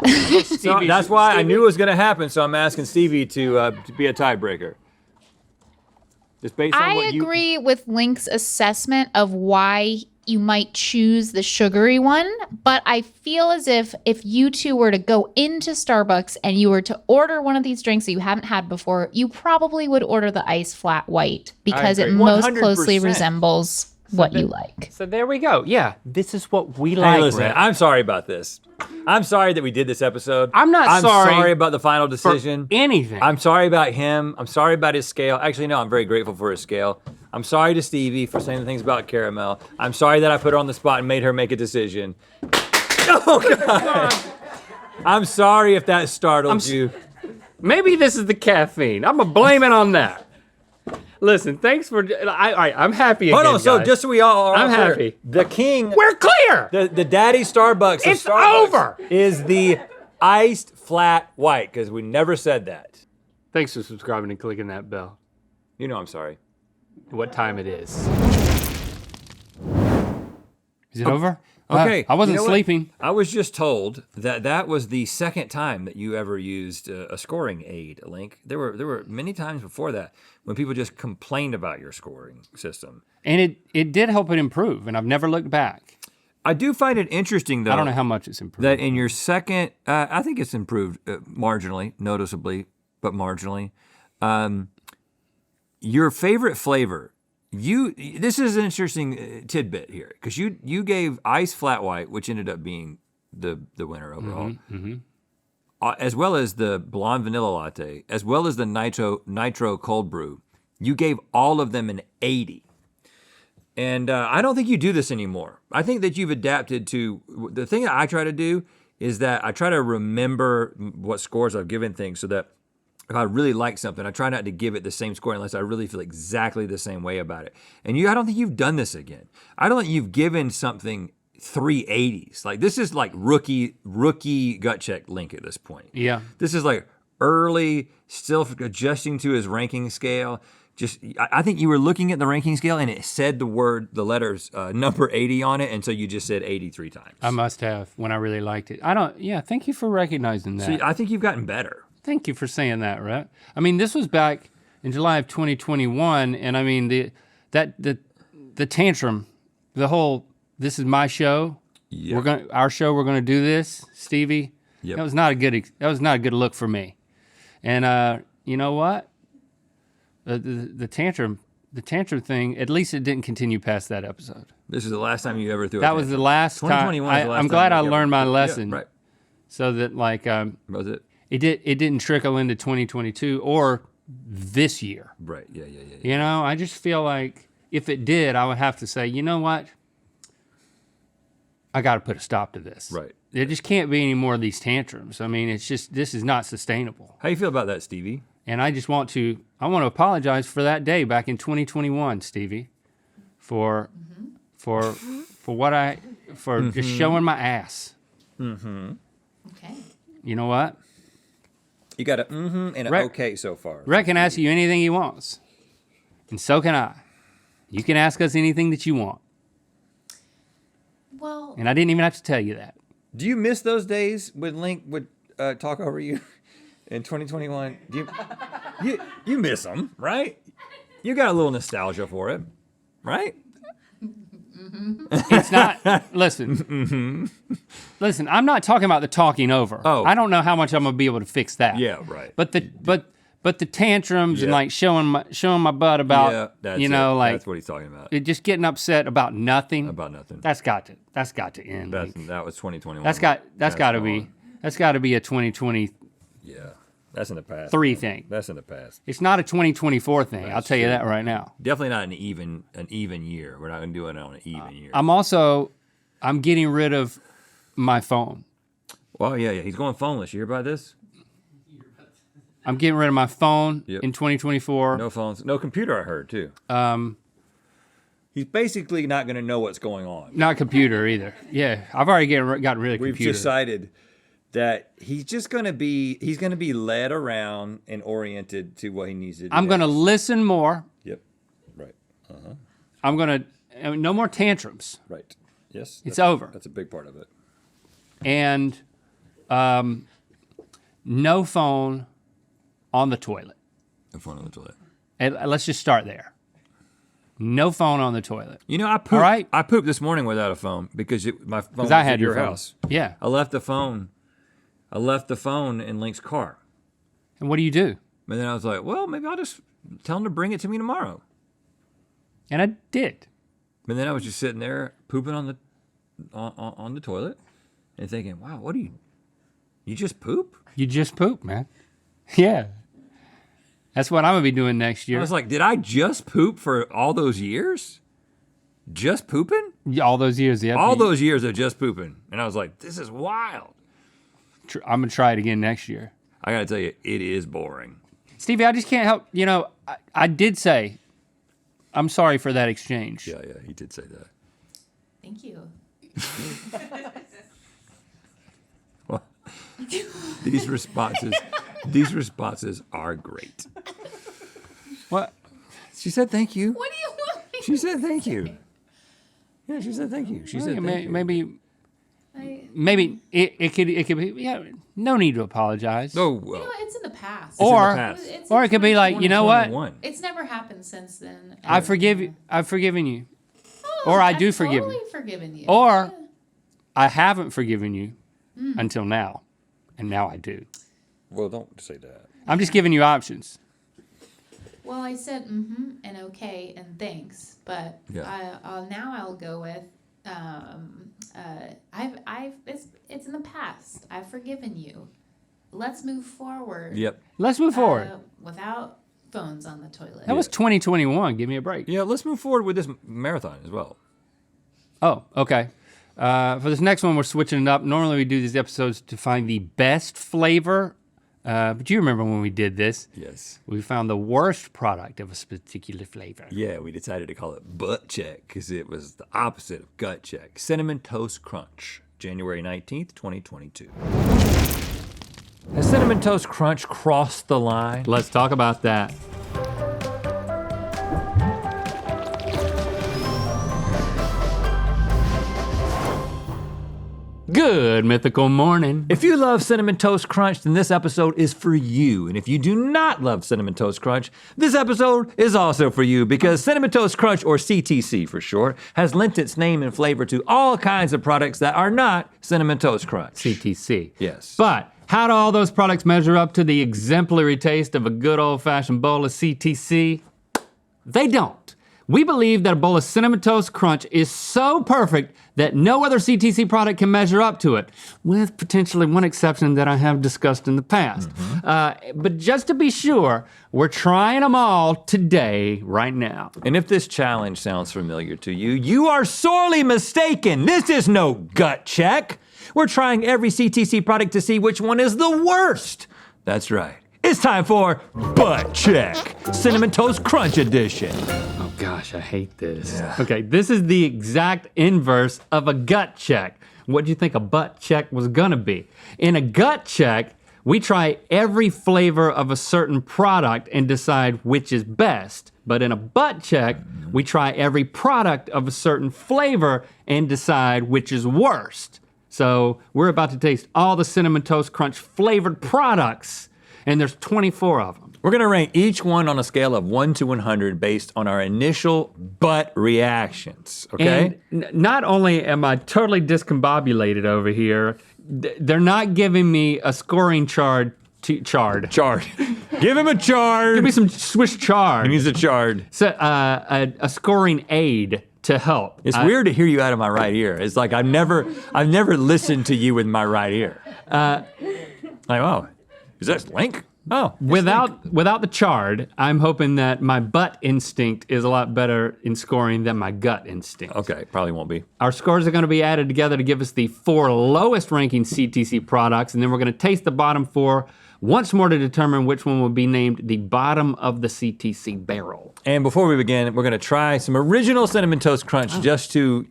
So Stevie- that's why I Stevie- knew it was going to happen. So I'm asking Stevie to be a tiebreaker. Just based on I what you. agree with Link's assessment of why you might choose the sugary one, but I feel as if you two were to go into Starbucks and you were to order one of these drinks that you haven't had before, you probably would order the ice flat white because it agree. most 100%. closely resembles what you like. So there we go. Yeah, this is what we Hey, like. listen, Brett. I'm sorry about this. I'm sorry that we did this episode. I'm not I'm sorry sorry about the final for decision. anything. I'm sorry about him. I'm sorry about his scale. Actually, no, I'm very grateful for his scale. I'm sorry to Stevie for saying the things about caramel. I'm sorry that I put her on the spot and made her make a decision. Oh, God. I'm sorry if that startled you. Maybe this is the caffeine. I'm gonna blame it on that. Listen, thanks for. I'm happy again, Hold on, so guys. just so we all are I'm clear, happy. the king, We're clear. the daddy Starbucks of It's Starbucks over. is the iced flat white, because we never said that. Thanks for subscribing and clicking that bell. You know I'm sorry. What time it is? Is it over? Okay. I wasn't you know what? sleeping. I was just told that was the second time that you ever used a scoring aid, Link. There were many times before that when people just complained about your scoring system. And it did help it improve, and I've never looked back. I do find it interesting, though. I don't know how much it's improved. That in your second, I think it's improved marginally, noticeably, but marginally. Your favorite flavor, this is an interesting tidbit here, because you gave ice flat white, which ended up being the winner overall, as well as the blonde vanilla latte, as well as the nitro cold brew. You gave all of them an 80. And I don't think you do this anymore. I think that you've adapted to, the thing that I try to do is that I try to remember what scores I've given things, so that if I really like something, I try not to give it the same score unless I really feel exactly the same way about it. And I don't think you've done this again. I don't think you've given something 380s. Like, this is like rookie gut check Link at this point. Yeah. This is like early, still adjusting to his ranking scale. I think you were looking at the ranking scale and it said the letters number 80 on it, and so you just said 83 times. I must have when I really liked it. Thank you for recognizing that. So I think you've gotten better. Thank you for saying that, Rhett. I mean, this was back in July of 2021, and I mean the tantrum, the whole "this is my show, Yep. our show, we're gonna do this," Stevie. Yep. That was not a good look for me. And you know what? The tantrum thing. At least it didn't continue past that episode. This is the last time you ever threw. That was the last time. 2021 is the last I'm time glad you I ever- learned my Yeah, lesson. right. so that like Was it? it didn't trickle into 2022 or this year. Right, yeah. You know, I just feel like if it did, I would have to say, you know what? I got to put a stop to this. Right. There just can't be any more of these tantrums. I mean, it's just, this is not sustainable. How you feel about that, Stevie? And I want to apologize for that day back in 2021, Stevie, for just showing my ass. Okay. You know what? You got a and an Rhett- okay so far. Rhett can ask you anything he wants, and so can I. You can ask us anything that you want, Well, and I didn't even have to tell you that. Do you miss those days when Link would talk over you in 2021? Do you miss them, right? You got a little nostalgia for it, right? It's not. Listen. Listen. I'm not talking about the talking over. Oh. I don't know how much I'm gonna be able to fix that. Yeah, right. But the tantrums and Yeah. like showing my butt about that's you know it. like That's what he's talking about. just getting upset about nothing. About nothing. That's got to end. That was 2021. That's got to gone. be a 2023 Yeah, that's in the past. thing. That's in the past. It's not a 2024 thing. I'll tell you that right now. Definitely not an even year. We're not gonna do it on an even year. I'm getting rid of my phone. Well, yeah. He's going phoneless. You hear about this? I'm getting rid of my phone Yep. in 2024. No phones, no computer. I heard too. He's basically not gonna know what's going on. Not computer either. Yeah, I've already gotten rid of We've computer. decided that he's gonna be led around and oriented to what he needs to do. I'm gonna listen more. Yep. Right. I'm gonna no more tantrums. Right. Yes. It's over. That's a big part of it. And no phone on the toilet. In front of the toilet. And let's just start there. No phone on the toilet. You know, I pooped. All right. I pooped this morning without a phone because my phone was I had at your your phone. house. Yeah. I left the phone in Link's car. And what do you do? And then I was like, well, maybe I'll just tell him to bring it to me tomorrow. And I did. And then I was just sitting there pooping on the toilet and thinking, wow, what do you just poop? You just pooped, man. Yeah. That's what I'm gonna be doing next year. I was like, did I just poop for all those years? Just pooping? All those years, yeah. All those years of just pooping. And I was like, this is wild. I'm gonna try it again next year. I gotta tell you, it is boring. Stevie, I just can't help. You know, I did say, I'm sorry for that exchange. Yeah, he did say that. thank you. Well, these responses are great. What? She said thank you. What do you want me She to said thank you. say? Yeah, she said thank you. She Well, said thank you. Maybe it could be. Yeah, no need to apologize. Oh, You well. know, it's in the past. Or- in the past. It's Or it could be like, you know what? 2021. It's never happened since then. I've forgiven you. Oh, or I I've do forgive totally you. forgiven you. Or I haven't forgiven you until now, and now I do. Well, don't say that. I'm just giving you options. Well, I said mm-hmm and okay and thanks, but Yeah. I'll go with it's in the past. I've forgiven you. Let's move forward. Yep. Let's move forward. Without phones on the toilet. That was 2021. Give me a break. Yeah, let's move forward with this marathon as well. Oh, okay. For this next one, we're switching it up. Normally, we do these episodes to find the best flavor. But you remember when we did this? Yes. We found the worst product of a particular flavor. Yeah, we decided to call it Butt Check because it was the opposite of Gut Check. Cinnamon Toast Crunch, January 19th, 2022. Has Cinnamon Toast Crunch crossed the line? Let's talk about that. Good mythical morning. If you love Cinnamon Toast Crunch, then this episode is for you. And if you do not love Cinnamon Toast Crunch, this episode is also for you because Cinnamon Toast Crunch, or CTC for short, has lent its name and flavor to all kinds of products that are not Cinnamon Toast Crunch. CTC. Yes. But how do all those products measure up to the exemplary taste of a good old-fashioned bowl of CTC? They don't. We believe that a bowl of Cinnamon Toast Crunch is so perfect that no other CTC product can measure up to it, with potentially one exception that I have discussed in the past. But just to be sure, we're trying them all today, right now. And if this challenge sounds familiar to you, you are sorely mistaken. This is no gut check. We're trying every CTC product to see which one is the worst. That's right. It's time for Butt Check, Cinnamon Toast Crunch Edition. Oh gosh, I hate this. Yeah. Okay, this is the exact inverse of a gut check. What do you think a butt check was gonna be? In a gut check, we try every flavor of a certain product and decide which is best. But in a butt check, we try every product of a certain flavor and decide which is worst. So we're about to taste all the Cinnamon Toast Crunch flavored products, and there's 24 of them. We're gonna rank each one on a scale of 1 to 100 based on our initial butt reactions, okay? And not only am I totally discombobulated over here, they're not giving me a scoring chard. Chard. Give him a chard. Give me some Swiss chard. He needs a chard. So, a scoring aid to help. It's weird to hear you out of my right ear. It's like I've never listened to you with my right ear. Like, oh, is that Link? Oh, without the chard, I'm hoping that my butt instinct is a lot better in scoring than my gut instinct. Okay, probably won't be. Our scores are gonna be added together to give us the 4 lowest ranking CTC products, and then we're gonna taste the bottom 4 once more to determine which one will be named the bottom of the CTC barrel. And before we begin, we're gonna try some original Cinnamon Toast Crunch just to,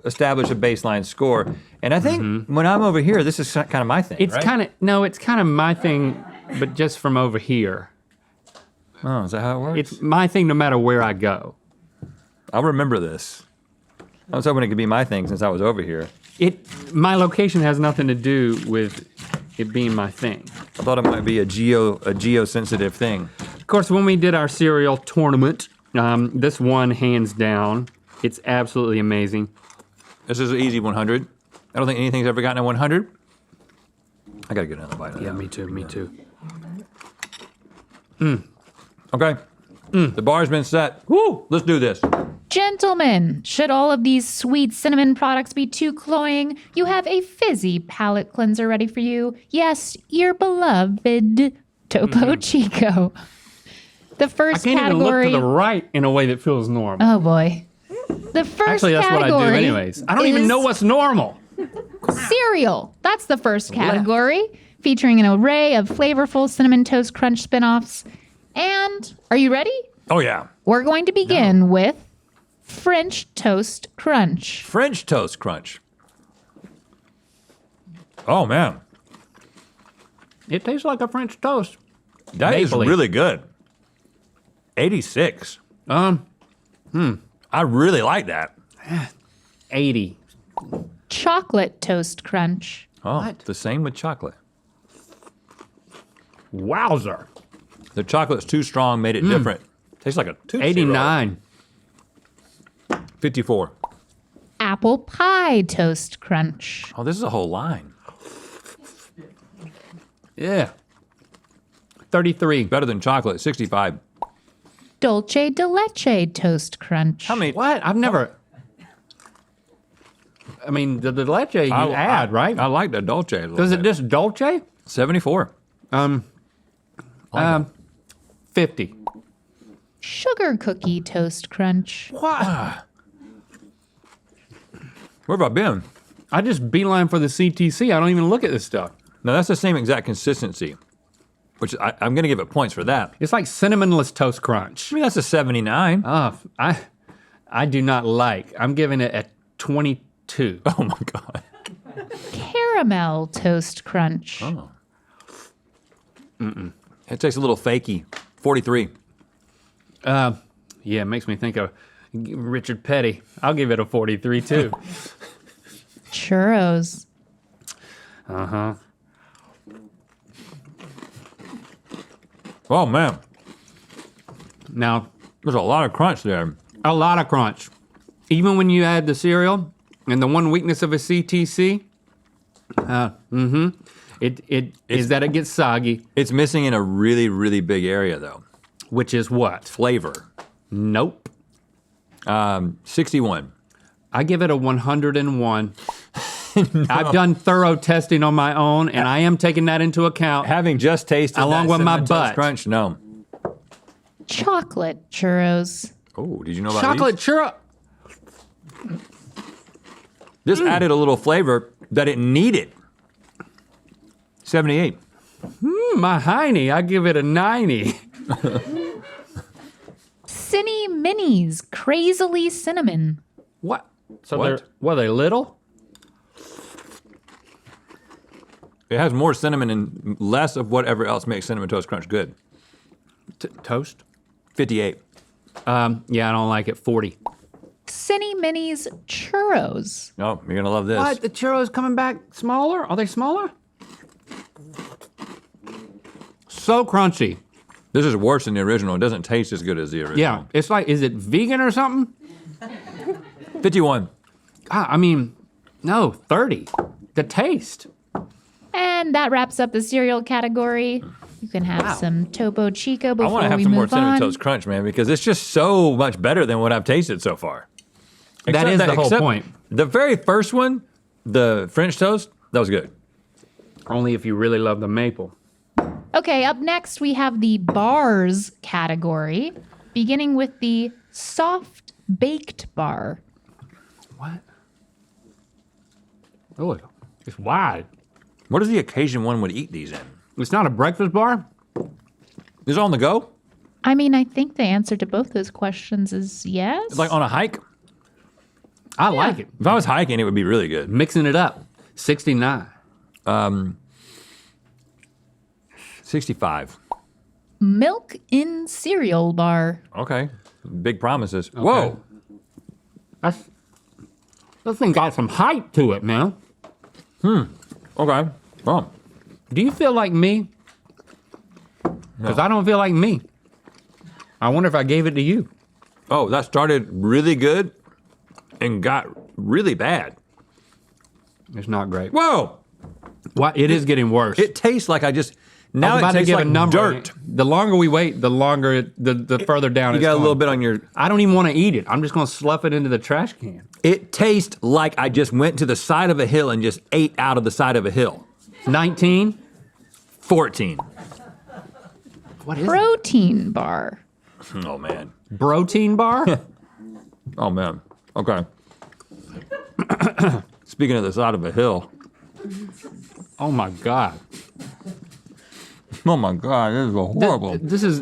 establish a baseline score. And I think when I'm over here, this is kind of my thing, It's right? it's kind of my thing, but just from over here. Oh, is that how it works? It's my thing no matter where I go. I'll remember this. I was hoping it could be my thing since I was over here. My location has nothing to do with it being my thing. I thought it might be a geo-sensitive thing. Of course, when we did our cereal tournament, this one, hands down, it's absolutely amazing. This is an easy 100. I don't think anything's ever gotten a 100. I gotta get another bite of that. Yeah, me too. Okay, the bar's been set. Woo, let's do this. Gentlemen, should all of these sweet cinnamon products be too cloying, you have a fizzy palate cleanser ready for you. Yes, your beloved Topo Chico. The first I can't even look category. to the right in a way that feels normal. Oh boy. The first Actually, that's what I do category anyways. I don't even know what's normal. cereal. That's the first category, featuring an array of flavorful Cinnamon Toast Crunch spin-offs. And are you ready? Oh yeah. We're going to begin with French Toast Crunch. French Toast Crunch. Oh man, It tastes like a French toast. that is Mapley. really good. 86. I really like that. 80. Chocolate Toast Crunch. Oh, the same with chocolate. Wowzer. The chocolate's too strong, made it different. Tastes like a Tootsie Roll. 89. 54. Apple Pie Toast Crunch. Oh, this is a whole line. Yeah. 33. Better than chocolate. 65. Dolce de Leche Toast Crunch. How many? What? I've never. I mean, the leche you add, right? I like the Dolce a little Does it bit. just dolce? 74. 50. Sugar Cookie Toast Crunch. What? Where have I been? I just beeline for the CTC. I don't even look at this stuff. No, that's the same exact consistency, which I'm gonna give it points for that. It's like cinnamonless toast crunch. I mean, that's a 79. I do not like. I'm giving it a 22. Oh my God. Caramel Toast Crunch. Oh. It tastes a little fakey. 43. Yeah, it makes me think of Richard Petty. I'll give it a 43 too. Churros. Uh-huh. Oh man, Now, there's a lot of crunch there. a lot of crunch. Even when you add the cereal, and the one weakness of a CTC, it is that it gets soggy, It's missing in a really, really big area though. which is what? Flavor. Nope. 61. I give it a 101. I've done thorough testing on my own, and I am taking that into account. Having just tasted Along that with my Cinnamon Toast butt. Crunch, no. Chocolate churros. Oh, did you know about Chocolate these? churro. This added a little flavor that it needed. 78. My hiney, I give it a 90. Cinny Minis, crazily cinnamon. What? So What? were they little? It has more cinnamon and less of whatever else makes Cinnamon Toast Crunch good. Toast? 58. Yeah, I don't like it. 40. Cinny Minis churros. Oh, you're gonna love this. What? The churros coming back smaller? Are they smaller? So crunchy. This is worse than the original. It doesn't taste as good as the original. Yeah, it's like, is it vegan or something? 51. God, I mean, no, 30. The taste. And that wraps up the cereal category. You can have some Topo Chico I before want to have we some more move Cinnamon on. Toast Crunch, man, because it's just so much better than what I've tasted so far. That is the whole except point. The very first one, the French toast, that was good. Only if you really love the maple. Okay, up next we have the bars category, beginning with the soft baked bar. What? Oh, it's wide. What is the occasion one would eat these in? It's not a breakfast bar? Is it on the go? I mean, I think the answer to both those questions is yes. It's like on a hike? I like it. If I was hiking, it would be really good. Mixing it up. 69. 65. Milk in cereal bar. Okay. Big promises. Whoa. That's, that thing got some height to it, man. Okay. Oh. Do you feel like me? Because I don't feel like me. I wonder if I gave it to you. Oh, that started really good and got really bad. It's not great. Whoa. What? It is getting worse. It tastes like I just, I'm now about it to tastes give like a number. dirt. The longer we wait, the longer the further down You it's got a going. little bit on your, I don't even want to eat it. I'm just going to slough it into the trash can. it tastes like I just went to the side of a hill and just ate out of the side of a hill. 19. 14. What is it? Protein bar. Oh, man. Protein bar? Oh, man. Okay. Speaking of the side of a hill. Oh my God. Oh, my God. This is horrible. This is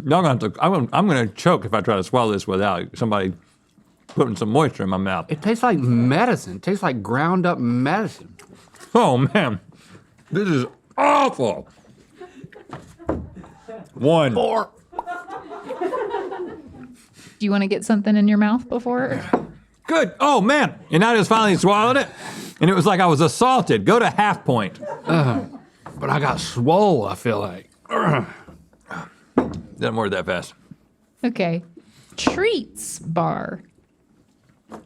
Y'all gonna have to, I'm gonna choke if I try to swallow this without somebody putting some moisture in my mouth. it tastes like medicine. It tastes like ground up medicine. Oh man, this is awful. 1. Or Do you want to get something in your mouth before? Good. Oh man, and I just finally swallowed it, and it was like I was assaulted. Go to half point. but I got swole, I feel like. Doesn't work that fast. Okay. Treats bar.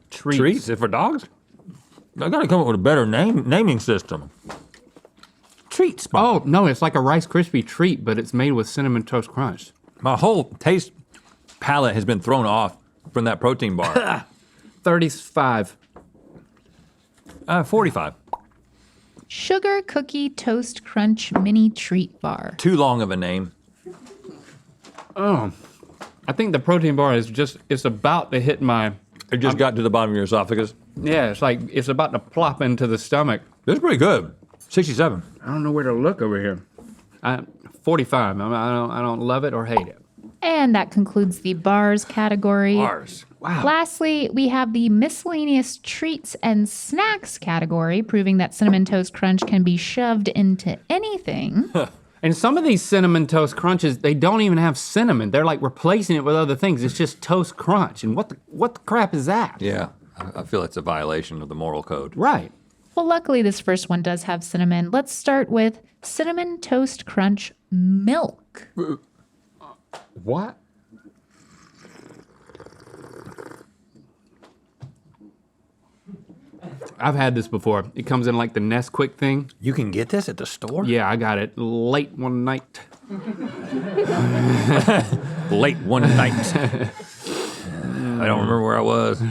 Treats for dogs? I gotta come up with a better naming system. Treats. Oh, no, it's like a Rice Krispie treat, but it's made with Cinnamon Toast Crunch. My whole taste palette has been thrown off from that protein bar. 35. 45. Sugar Cookie Toast Crunch Mini Treat Bar. Too long of a name. Oh, I think the protein bar is just, it's about to hit my, It just got to the bottom of your esophagus. yeah, it's like, it's about to plop into the stomach. This is pretty good. 67. I don't know where to look over here. 45. I don't love it or hate it. And that concludes the bars category. Bars. Wow. Lastly, we have the miscellaneous treats and snacks category, proving that Cinnamon Toast Crunch can be shoved into anything. And some of these Cinnamon Toast Crunches, they don't even have cinnamon. They're like replacing it with other things. It's just Toast Crunch. And what the crap is that? Yeah, I feel it's a violation of the moral code. Right. Well, luckily, this first one does have cinnamon. Let's start with Cinnamon Toast Crunch Milk. What? I've had this before. It comes in like the Nesquik thing. You can get this at the store? Yeah, I got it late one night. Late one night. I don't remember where I was.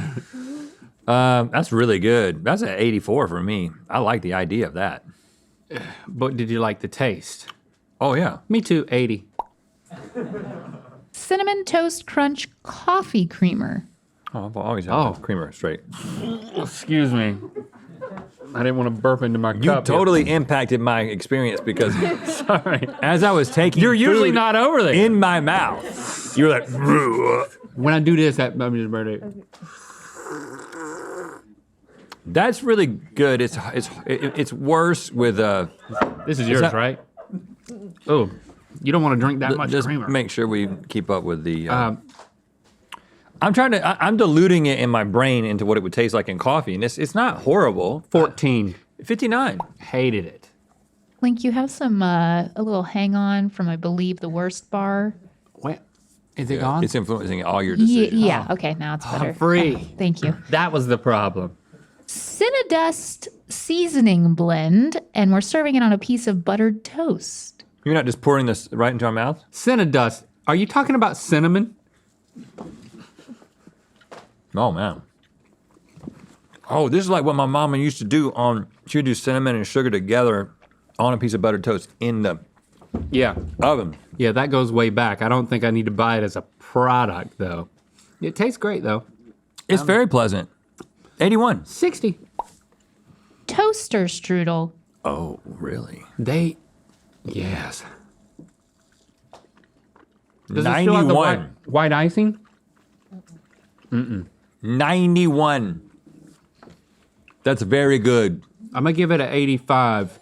That's really good. That's an 84 for me. I like the idea of that. But did you like the taste? Oh yeah. Me too, 80. Cinnamon Toast Crunch Coffee Creamer. Oh, I've always had the creamer straight. Excuse me. I didn't want to burp into my You cup. totally impacted my experience because Sorry. as I was taking You're usually food not over there. in my mouth, you were like, When I do this, I'm just ready. that's really good. It's worse with This is yours, that- right? Oh, you don't want to drink that much just creamer. make sure we keep up with the. I'm diluting it in my brain into what it would taste like in coffee, and it's not horrible. 14. 59. Hated it. Link, you have some a little hang on from I believe the worst bar. What? Is it gone? It's influencing all your decisions. Yeah. Okay, now it's better. Free. Thank you. That was the problem. Cinnadust seasoning blend, and we're serving it on a piece of buttered toast. You're not just pouring this right into our mouth? Cinnadust. Are you talking about cinnamon? Oh man. Oh, this is like what my mama used to do she would do cinnamon and sugar together on a piece of buttered toast in the Yeah. oven. Yeah, that goes way back. I don't think I need to buy it as a product, though. It tastes great, though. It's very pleasant. 81. 60. Toaster strudel. Oh, really? Yes. Does it still have the 91. white icing? 91. That's very good. I'm gonna give it an 85.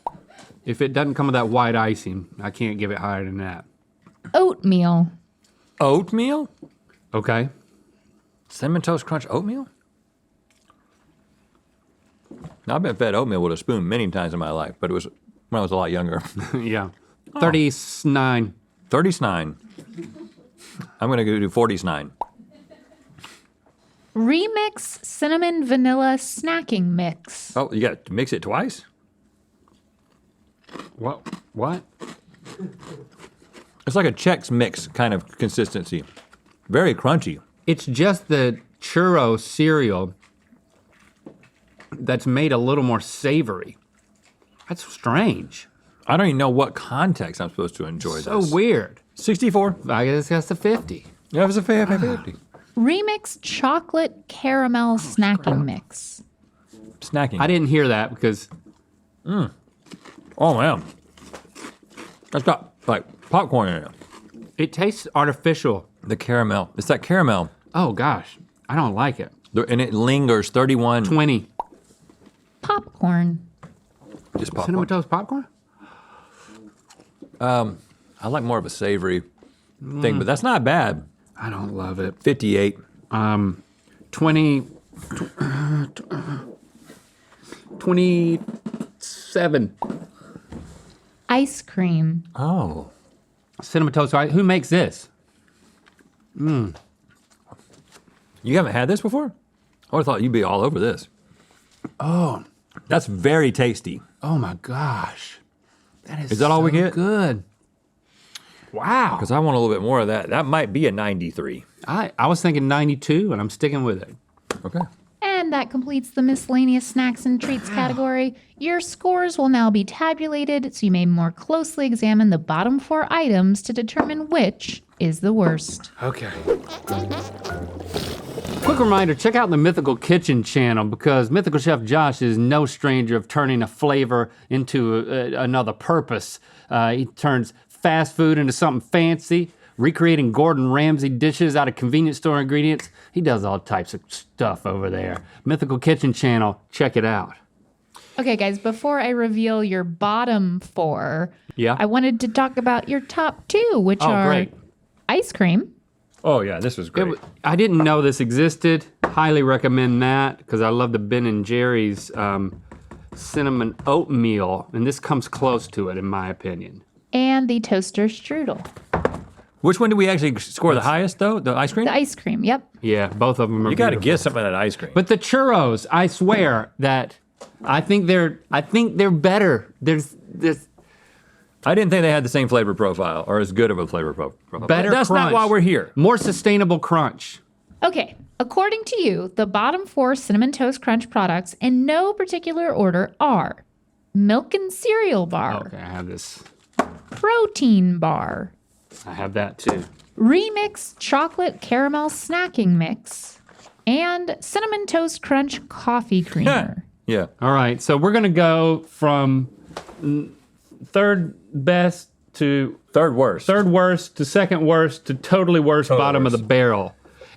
If it doesn't come with that white icing, I can't give it higher than that. Oatmeal. Oatmeal? Okay. Cinnamon Toast Crunch oatmeal? Now, I've been fed oatmeal with a spoon many times in my life, but it was when I was a lot younger. Yeah. 39. 39. I'm gonna go do 49. Remix cinnamon vanilla snacking mix. Oh, you got to mix it twice? What? It's like a Chex Mix kind of consistency. Very crunchy. It's just the churro cereal that's made a little more savory. That's strange. I don't even know what context I'm supposed to enjoy So this. weird. 64. I guess that's a 50. Yeah, it was a 50. Remix chocolate caramel snacking mix. Snacking. I didn't hear that because Oh, man. That's got, like, popcorn in it. it tastes artificial. The caramel. It's that caramel. Oh gosh, I don't like it. And it lingers. 31. 20. Popcorn. Just popcorn. Cinnamon Toast popcorn? I like more of a savory thing, but that's not bad. I don't love it. 58. 27. Ice cream. Oh. Cinnamon Toast. Who makes this? You haven't had this before? I would have thought you'd be all over this. Oh, That's very tasty. oh my gosh. Is that all we so get? Good. Wow. Because I want a little bit more of that. That might be a 93. I was thinking 92 and I'm sticking with it. Okay. And that completes the miscellaneous snacks and treats category. Your scores will now be tabulated, so you may more closely examine the bottom 4 items to determine which is the worst. Okay. Quick reminder, check out the Mythical Kitchen channel because Mythical Chef Josh is no stranger of turning a flavor into another purpose. He turns fast food into something fancy, recreating Gordon Ramsay dishes out of convenience store ingredients. He does all types of stuff over there. Mythical Kitchen channel, check it out. Okay, guys, before I reveal your bottom 4, Yeah? I wanted to talk about your top 2, which are great. ice cream. Oh, yeah, this was great. I didn't know this existed. Highly recommend that because I love the Ben & Jerry's cinnamon oatmeal, and this comes close to it in my opinion. And the toaster strudel. Which one did we actually score the highest, though? The ice cream? The ice cream, yep. Yeah, both of them are You got to beautiful. get some of that ice cream. But the churros, I swear that I think they're better. There's I didn't think they had the same flavor profile or as good of a flavor profile. better That's crunch. not why we're here. More sustainable crunch. Okay, According to you, the bottom 4 Cinnamon Toast Crunch products in no particular order are Milk and Cereal Bar, Okay, I have this. Protein Bar, I have that too. Remix Chocolate Caramel Snacking Mix, and Cinnamon Toast Crunch Coffee Creamer. Yeah. All right, so we're gonna go from third best to Third worst. third worst to second worst to totally worst bottom of the barrel.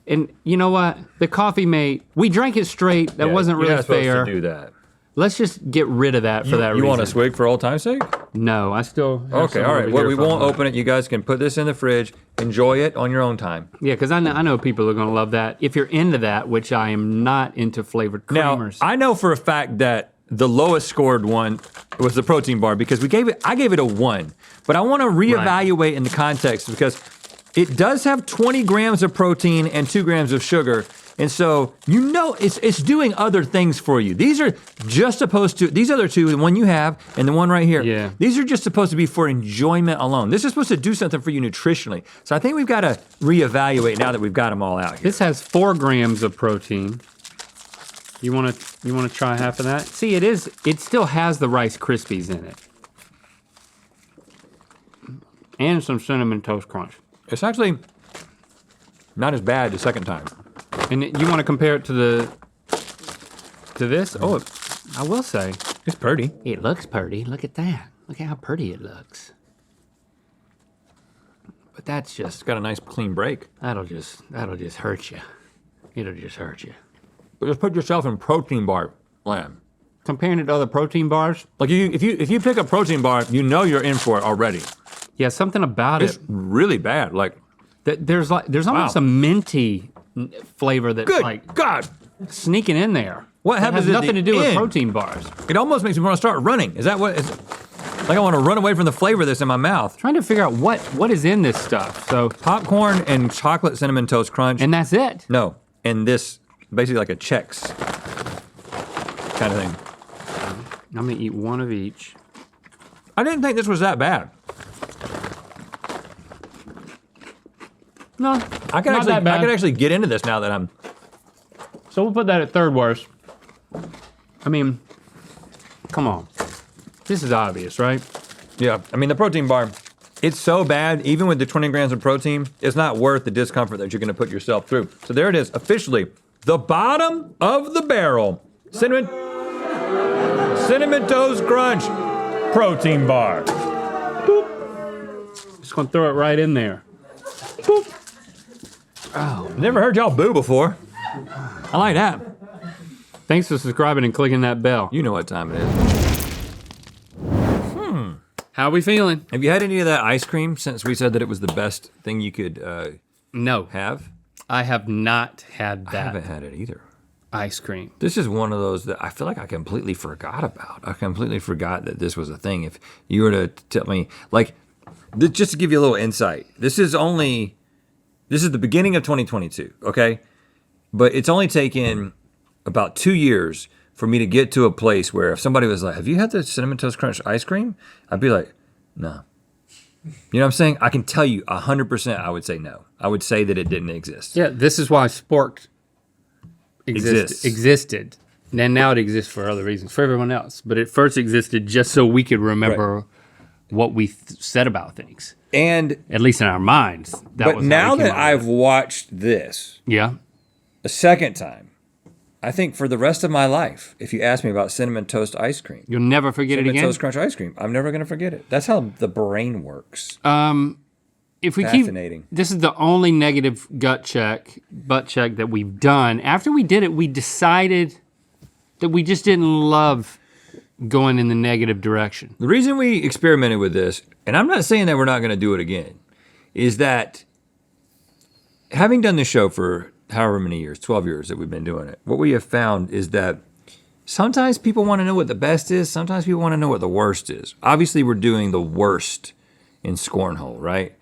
And you know what? The Coffee Mate, we drank it straight. That wasn't You're really not supposed fair. to do that. Let's just get rid of that for that reason. You want a swig for old time's sake? No, I still have Okay, some all over right. Well, here we from- won't open it. You guys can put this in the fridge. Enjoy it on your own time. Yeah, because I know people are gonna love that. If you're into that, which I am not into flavored Now, creamers. I know for a fact that the lowest scored one was the protein bar because I gave it a 1. But I want to reevaluate in the context because it does have 20 grams of protein and 2 grams of sugar. And so, it's doing other things for you. These are just supposed to, these other two, the one you have and the one right here, Yeah. these are just supposed to be for enjoyment alone. This is supposed to do something for you nutritionally. So I think we've got to reevaluate now that we've got them all out here. This has 4 grams of protein. You wanna try half of that? See, it still has the Rice Krispies in it. And some Cinnamon Toast Crunch. It's actually not as bad the second time. And you wanna compare it to this? Oh, I will say, It's pretty. it looks pretty. Look at that. Look at how pretty it looks. But that's It's just, got a nice clean break. that'll just hurt you. It'll just hurt you. But just put yourself in protein bar land. Comparing it to other protein bars, Like if you pick a protein bar, you know you're in for it already. yeah, something about It's it. really bad. Like, There's almost Wow. a minty flavor that's good like God, sneaking in there. What That happens has at nothing the to do with end? protein bars. it almost makes me want to start running. Is that what? Like I want to run away from the flavor that's in my mouth. Trying to figure out what is in this stuff. So, Popcorn and chocolate cinnamon toast crunch. and that's it. No, and this basically like a Chex kind of thing. I'm gonna eat one of each. I didn't think this was that bad. No, I could not that bad. actually get into this now that I'm. So we'll put that at third worst. I mean, come on. This is obvious, right? Yeah, I mean the protein bar, it's so bad, even with the 20 grams of protein, it's not worth the discomfort that you're gonna put yourself through. So there it is, officially, the bottom of the barrel, cinnamon toast crunch protein bar. Just gonna throw it right in there. Boop. Oh, Never heard y'all boo before. I like that. thanks for subscribing and clicking that bell. You know what time it is. How are we feeling? Have you had any of that ice cream since we said that it was the best thing you could No, have? I have not had I that haven't had it either. ice cream. This is one of those that I feel like I completely forgot about. I completely forgot that this was a thing. If you were to tell me, like, just to give you a little insight, this is the beginning of 2022, okay? But it's only taken about 2 years for me to get to a place where if somebody was like, have you had the Cinnamon Toast Crunch ice cream? I'd be like, no. You know what I'm saying? I can tell you 100% I would say no. I would say that it didn't exist. Yeah, this is why Spork Exists. existed. And now it exists for other reasons, for everyone else. But it first existed just so we could remember what we said about things. And At least in our minds. but now that I've watched this Yeah. a second time, I think for the rest of my life, if you ask me about cinnamon toast ice cream, You'll never forget it cinnamon again. toast crunch ice cream, I'm never gonna forget it. That's how the brain works. If we Fascinating. this is the only negative butt check that we've done. After we did it, we decided that we just didn't love going in the negative direction. The reason we experimented with this, and I'm not saying that we're not gonna do it again, is that having done this show for however many years, 12 years that we've been doing it, what we have found is that sometimes people wanna know what the best is, sometimes people wanna know what the worst is. Obviously, we're doing the worst in Scornhole, right?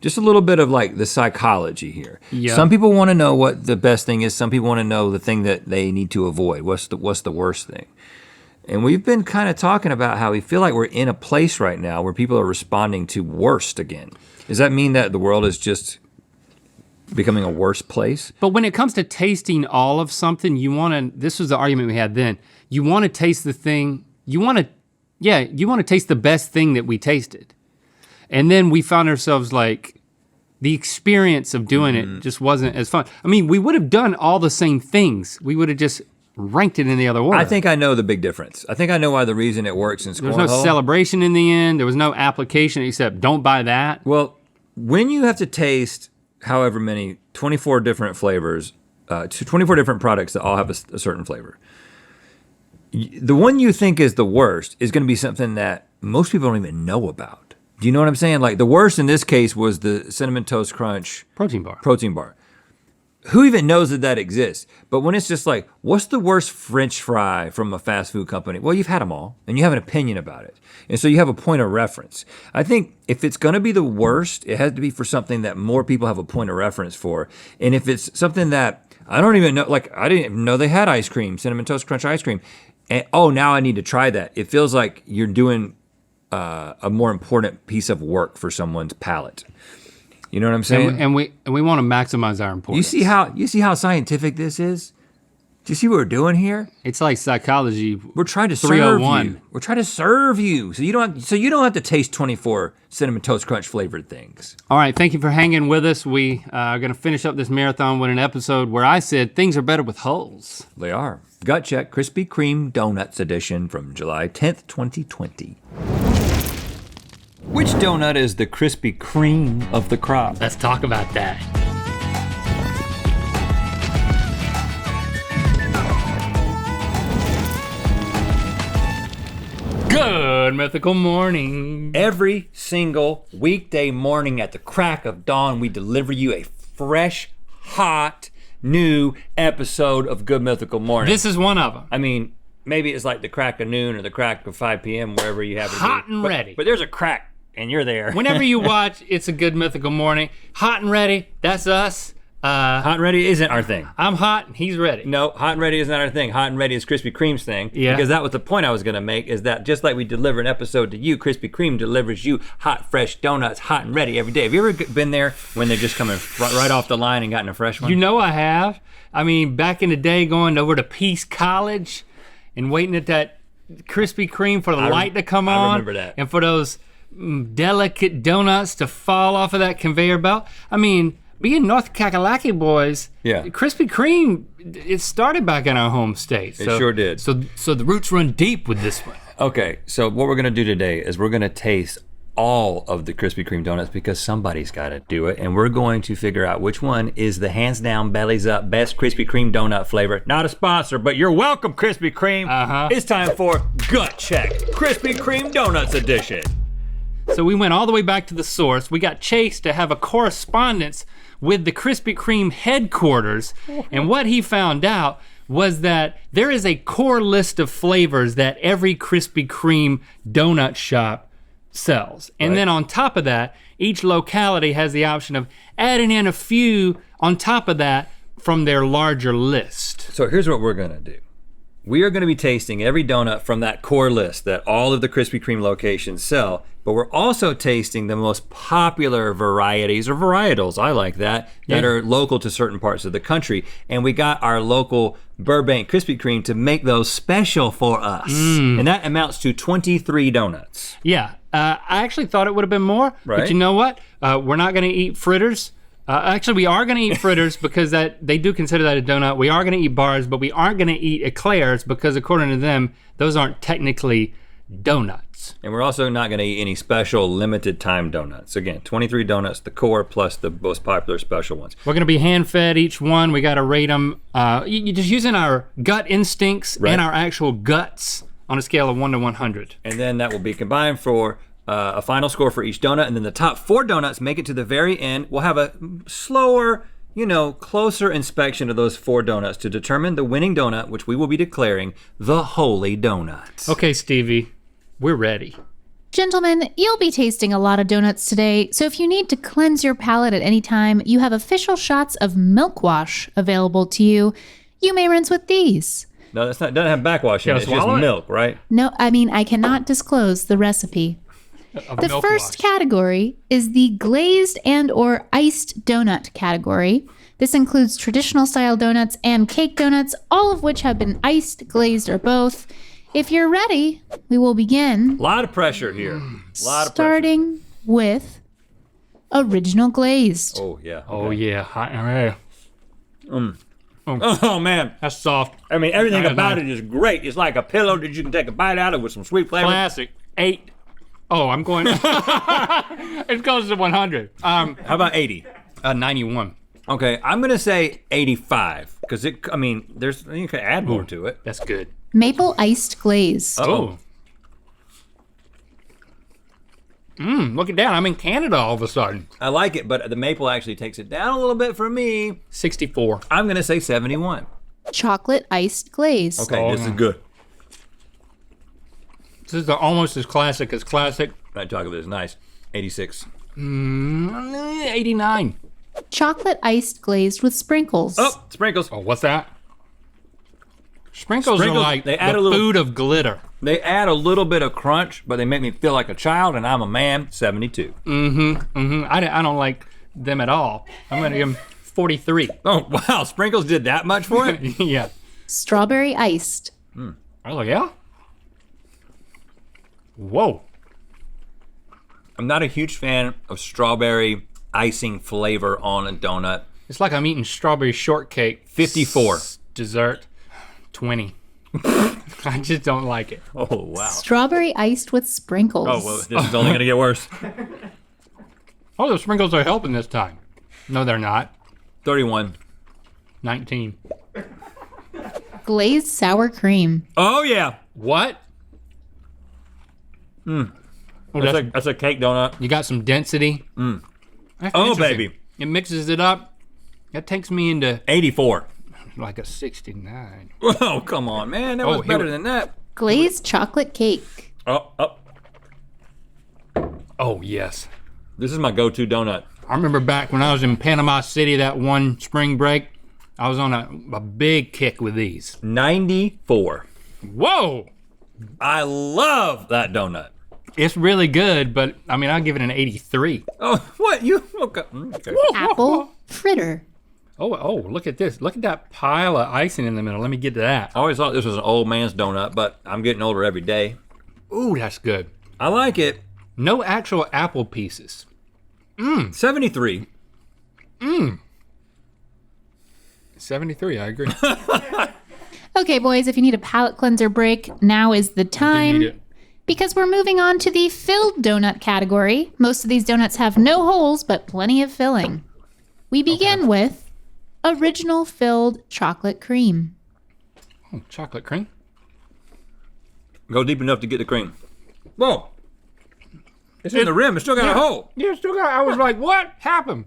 Just a little bit of like the psychology here. Yeah. Some people wanna know what the best thing is, some people wanna know the thing that they need to avoid. What's the worst thing? And we've been kind of talking about how we feel like we're in a place right now where people are responding to worst again. Does that mean that the world is just becoming a worse place. But when it comes to tasting all of something, this was the argument we had then, you wanna taste the thing, you wanna taste the best thing that we tasted. And then we found ourselves like, the experience of doing it just wasn't as fun. I mean, we would have done all the same things. We would have just ranked it in the other order. I think I know the big difference. I think I know why the reason it works in Scornhole. There was no celebration in the end. There was no application except don't buy that. Well, when you have to taste however many, 24 different flavors, 24 different products that all have a certain flavor, the one you think is the worst is gonna be something that most people don't even know about. Do you know what I'm saying? Like the worst in this case was the Cinnamon Toast Crunch Protein bar. Who even knows that exists? But when it's just like, what's the worst French fry from a fast food company? Well, you've had them all and you have an opinion about it. And so you have a point of reference. I think if it's gonna be the worst, it has to be for something that more people have a point of reference for. And if it's something that I don't even know, like I didn't even know they had ice cream, Cinnamon Toast Crunch ice cream. And oh, now I need to try that. It feels like you're doing a more important piece of work for someone's palate. You know what I'm saying? And we want to maximize our importance. You see how scientific this is? Do you see what we're doing here? It's like psychology. We're trying to serve 301. you. We're trying to serve you, so you don't have to taste 24 Cinnamon Toast Crunch flavored things. All right, thank you for hanging with us. We are gonna finish up this marathon with an episode where I said things are better with holes. They are. Gut Check Krispy Kreme Donuts edition from July 10th, 2020. Which donut is the Krispy Kreme of the crop? Let's talk about that. Good mythical morning. Every single weekday morning at the crack of dawn, we deliver you a fresh, hot, new episode of Good Mythical Morning. This is one of them. I mean, maybe it's like the crack of noon or the crack of 5 p.m., wherever you have it. Hot and ready. But there's a crack, and you're there. Whenever you watch It's a Good Mythical Morning, hot and ready, that's us. Hot and ready isn't our thing. I'm hot and he's ready. No, hot and ready is not our thing. Hot and ready is Krispy Kreme's thing. Yeah. Because that was the point I was gonna make, is that just like we deliver an episode to you, Krispy Kreme delivers you hot, fresh donuts, hot and ready every day. Have you ever been there when they're just coming right off the line and gotten a fresh one? You know I have. I mean, back in the day, going over to Peace College and waiting at that Krispy Kreme for the light to come on. I remember that. And for those delicate donuts to fall off of that conveyor belt. I mean, being North Kakalaki boys, Yeah. Krispy Kreme, it started back in our home state. It sure did. So the roots run deep with this one. Okay, so what we're gonna do today is we're gonna taste all of the Krispy Kreme donuts because somebody's gotta do it, and we're going to figure out which one is the hands down, bellies up, best Krispy Kreme donut flavor. Not a sponsor, but you're welcome, Krispy Kreme. Uh-huh. It's time for Gut Check, Krispy Kreme Donuts edition. So we went all the way back to the source. We got Chase to have a correspondence with the Krispy Kreme headquarters, and what he found out was that there is a core list of flavors that every Krispy Kreme donut shop sells. And Right. then on top of that, each locality has the option of adding in a few on top of that from their larger list. So here's what we're gonna do. We are gonna be tasting every donut from that core list that all of the Krispy Kreme locations sell, but we're also tasting the most popular varieties or varietals, I like that are local to certain parts of the country. And we got our local Burbank Krispy Kreme to make those special for us. And that amounts to 23 donuts. Yeah, I actually thought it would have been more, but Right. you know what? We're not gonna eat fritters. Actually, we are gonna eat fritters because they do consider that a donut. We are gonna eat bars, but we aren't gonna eat eclairs because according to them, those aren't technically donuts. And we're also not gonna eat any special limited time donuts. Again, 23 donuts, the core plus the most popular special ones. We're gonna be hand fed each one. We gotta rate them. You just using our gut instincts Right. and our actual guts on a scale of 1 to 100. And then that will be combined for a final score for each donut. And then the top 4 donuts make it to the very end. We'll have a slower, closer inspection of those 4 donuts to determine the winning donut, which we will be declaring the Holy Donut. Okay, Stevie, we're ready. Gentlemen, you'll be tasting a lot of donuts today, so if you need to cleanse your palate at any time, you have official shots of milk wash available to you. You may rinse with these. No, that's not. Doesn't have backwash in it. Gotta It's just swallow it? milk, right? No, I cannot disclose the recipe. The milk first wash. category is the glazed and or iced donut category. This includes traditional style donuts and cake donuts, all of which have been iced, glazed, or both. If you're ready, we will begin. A lot of pressure here. A lot of pressure. Starting with original glazed. Oh, yeah. Oh yeah, hot and ready. Oh, man. That's soft. I mean, everything Not about nice. it is great. It's like a pillow that you can take a bite out of with some sweet flavor. Classic. 8. Oh, I'm going. It goes to 100. How about 80? 91. Okay, I'm gonna say 85 because you can add more to it. That's good. Maple iced glazed. Oh, Look at that. I'm in Canada all of a sudden. I like it, but the maple actually takes it down a little bit for me. 64. I'm gonna say 71. Chocolate iced glazed. Okay, Oh, this is no. good. This is almost as classic as classic. That chocolate is nice. 86. 89. Chocolate iced glazed with sprinkles. Oh, sprinkles. Oh, what's that? Sprinkles are Sprinkles, like they add the a little- food of glitter. They add a little bit of crunch, but they make me feel like a child, and I'm a man. 72. I don't like them at all. I'm gonna give them 43. Oh wow, sprinkles did that much for it? Yeah. Strawberry iced. Oh yeah. Whoa. I'm not a huge fan of strawberry icing flavor on a donut. It's like I'm eating strawberry shortcake. 54. Dessert. 20. I just don't like it. Oh wow. Strawberry iced with sprinkles. Oh well, this is only gonna get worse. Oh, the sprinkles are helping this time. No, they're not. 31. 19. Glazed sour cream. Oh yeah. What? Oh, that's- That's a cake donut. you got some density. That's Oh interesting. baby. It mixes it up. That takes me into 84. like a 69. Oh come on, man. That was here better we- than that. Glazed chocolate cake. Oh. Oh, yes. This is my go-to donut. I remember back when I was in Panama City that one spring break, I was on a big kick with these. 94. Whoa! I love that donut. It's really good, but I mean, I'll give it an 83. Oh, what? You? Okay. Okay. Apple fritter. Oh, look at this. Look at that pile of icing in the middle. Let me get to that. I always thought this was an old man's donut, but I'm getting older every day. Ooh, that's good. I like it. No actual apple pieces. 73. 73, I agree. Okay, boys, if you need a palate cleanser break, now is the Need time. it. Because we're moving on to the filled donut category. Most of these donuts have no holes, but plenty of filling. We begin with original filled chocolate cream. Oh, chocolate cream. Go deep enough to get the cream. Whoa. It's in the rim. It's still got a hole. Yeah, still got. I was like, what happened?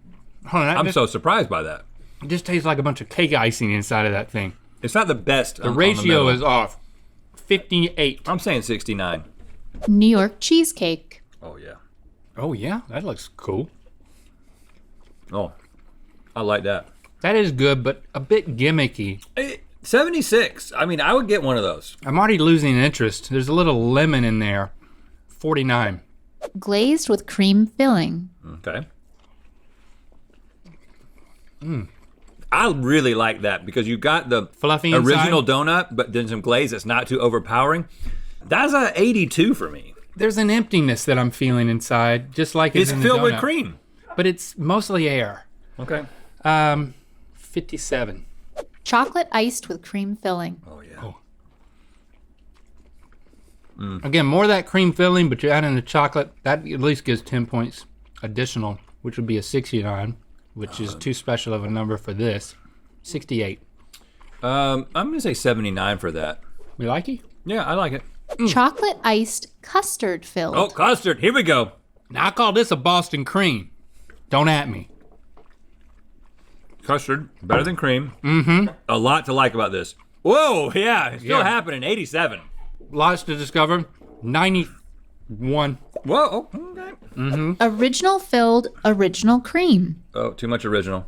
Oh, that I'm just, so surprised by that. it just tastes like a bunch of cake icing inside of that thing. It's not the best. The ratio is off. 58. I'm saying 69. New York cheesecake. Oh yeah. Oh yeah, that looks cool. Oh, I like that. That is good, but a bit gimmicky. 76. I mean, I would get one of those. I'm already losing interest. There's a little lemon in there. 49. Glazed with cream filling. Okay. I really like that because you got the Fluffy inside. original donut, but then some glaze that's not too overpowering. That's a 82 for me. There's an emptiness that I'm feeling inside, just like is It's in the filled with donut. cream. But it's mostly air. Okay. 57. Chocolate iced with cream filling. Oh yeah. Oh. Again, more of that cream filling, but you add in the chocolate. That at least gives 10 points additional, which would be a 69, which is too special of a number for this. 68. I'm gonna say 79 for that. We like it? Yeah, I like it. Chocolate iced custard filled. Oh, custard. Here we go. Now I call this a Boston cream. Don't at me. Custard, better than cream. Mm-hmm. A lot to like about this. Whoa, yeah, it's still Yeah. happening. 87. Lots to discover. 91. Whoa, okay. Original filled original cream. Oh, too much original.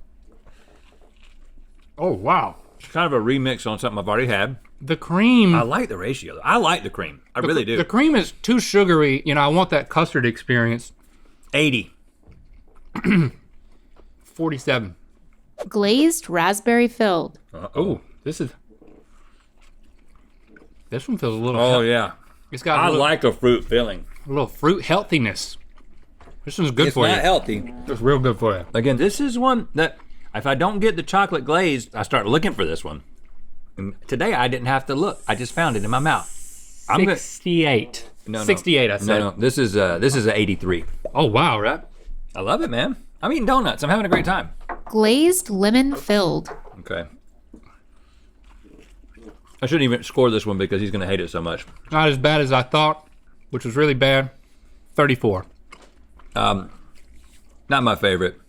Oh, wow. It's kind of a remix on something I've already had. The cream. I like the ratio. I like the cream. I really do. The cream is too sugary. You know, I want that custard experience. 80. 47. Glazed raspberry filled. Oh, this one feels a little. Oh yeah. It's got I a little, like the fruit filling. a little fruit healthiness. This one's good It's for you. not healthy. It's real good for you. Again, this is one that if I don't get the chocolate glazed, I start looking for this one. And today I didn't have to look. I just found it in my mouth. 68. No. 68, I said. No. This is an 83. Oh wow, right? I love it, man. I'm eating donuts. I'm having a great time. Glazed lemon filled. Okay. I shouldn't even score this one because he's gonna hate it so much. Not as bad as I thought, which was really bad. 34. Not my favorite.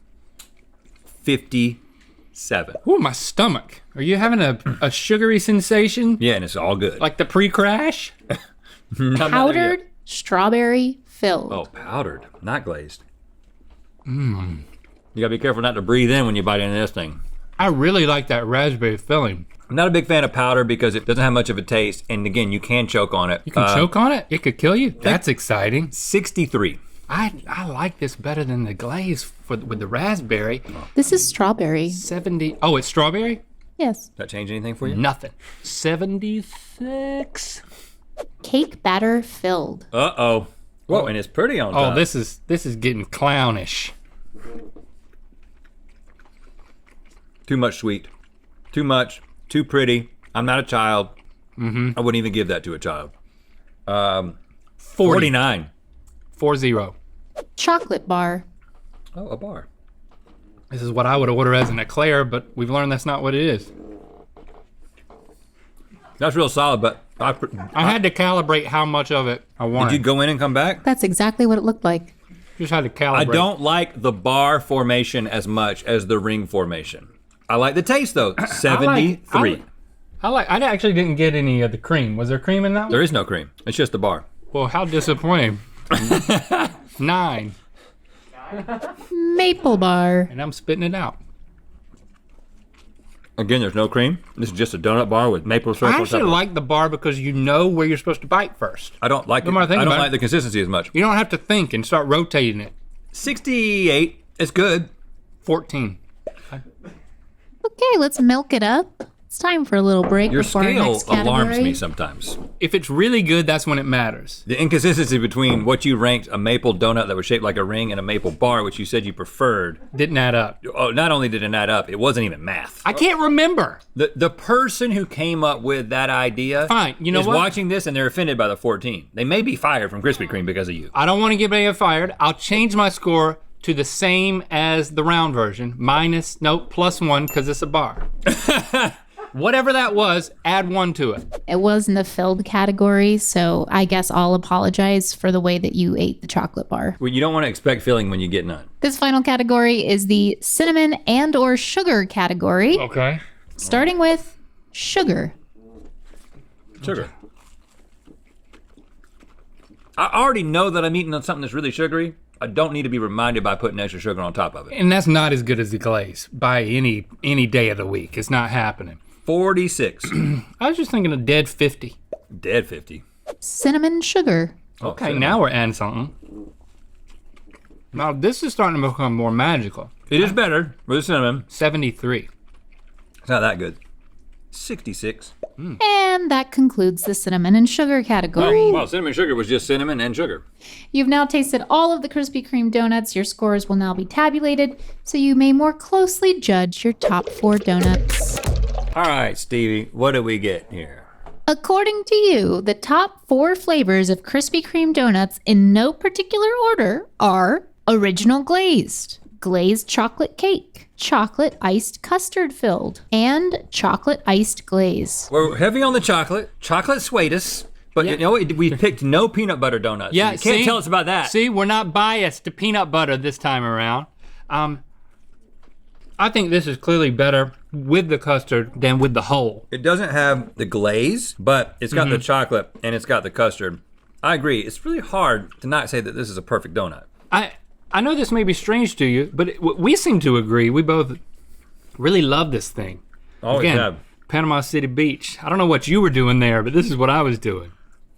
57. Ooh, my stomach. Are you having a sugary sensation? Yeah, and it's all good. Like the pre-crash? I'm not there yet. Powdered strawberry filled. Oh, powdered, not glazed. You gotta be careful not to breathe in when you bite into this thing. I really like that raspberry filling. I'm not a big fan of powder because it doesn't have much of a taste, and again, you can choke on it. You can choke on it? It could kill you? That's exciting. 63. I like this better than the glaze with the raspberry. This is strawberry. 70, oh, it's strawberry? Yes. Does that change anything for you? Nothing. 76. Cake batter filled. Uh-oh. Whoa, and it's pretty on top. Oh, this is getting clownish. Too much sweet. Too much. Too pretty. I'm not a child. I wouldn't even give that to a child. 49. 40. Chocolate bar. Oh, a bar. This is what I would order as an eclair, but we've learned that's not what it is. That's real solid, but I had to calibrate how much of it I wanted. did you go in and come back? That's exactly what it looked like. Just had to calibrate. I don't like the bar formation as much as the ring formation. I like the taste though. 73. I actually didn't get any of the cream. Was there cream in that one? There is no cream. It's just the bar. Well, how disappointing. 9. Maple bar. And I'm spitting it out. Again, there's no cream. This is just a donut bar with maple syrup I on actually top. like the bar because you know where you're supposed to bite first. I don't like it. The more I think I don't about like it- the consistency as much. You don't have to think and start rotating it. 68. It's good. 14. Okay, let's milk it up. It's time for a little break Your before our scale next category. alarms me sometimes. If it's really good, that's when it matters. The inconsistency between what you ranked a maple donut that was shaped like a ring and a maple bar, which you said you preferred. Didn't add up. Oh, not only did it add up, it wasn't even math. I can't remember. The person who came up with that idea Fine, you know is what? watching this and they're offended by the 14. They may be fired from Krispy Kreme because of you. I don't want to get anybody fired. I'll change my score to the same as the round version. +1 because it's a bar. Whatever that was, add 1 to it. It was in the filled category, so I guess I'll apologize for the way that you ate the chocolate bar. Well, you don't want to expect filling when you get none. This final category is the cinnamon and or sugar category, Okay. starting with sugar. Sugar. I already know that I'm eating on something that's really sugary. I don't need to be reminded by putting extra sugar on top of it. And that's not as good as the glaze by any day of the week. It's not happening. 46. I was just thinking a dead 50. Dead 50. Cinnamon sugar. Okay, cinnamon. now we're adding something. Now this is starting to become more magical. It is better with the cinnamon. 73. It's not that good. 66. And that concludes the cinnamon and sugar category. Well, cinnamon sugar was just cinnamon and sugar. You've now tasted all of the Krispy Kreme donuts. Your scores will now be tabulated, so you may more closely judge your top 4 donuts. All right, Stevie, what do we get here? According to you, the top 4 flavors of Krispy Kreme donuts in no particular order are original glazed, glazed chocolate cake, chocolate iced custard filled, and chocolate iced glaze. We're heavy on the chocolate sweetest, but you know what? We picked no peanut butter donuts. Yeah, you can't see? tell us about that. See, we're not biased to peanut butter this time around. I think this is clearly better with the custard than with the whole. It doesn't have the glaze, but it's got the chocolate and it's got the custard. I agree. It's really hard to not say that this is a perfect donut. I know this may be strange to you, but we seem to agree. We both really love this thing. Always Again, have. Panama City Beach. I don't know what you were doing there, but this is what I was doing.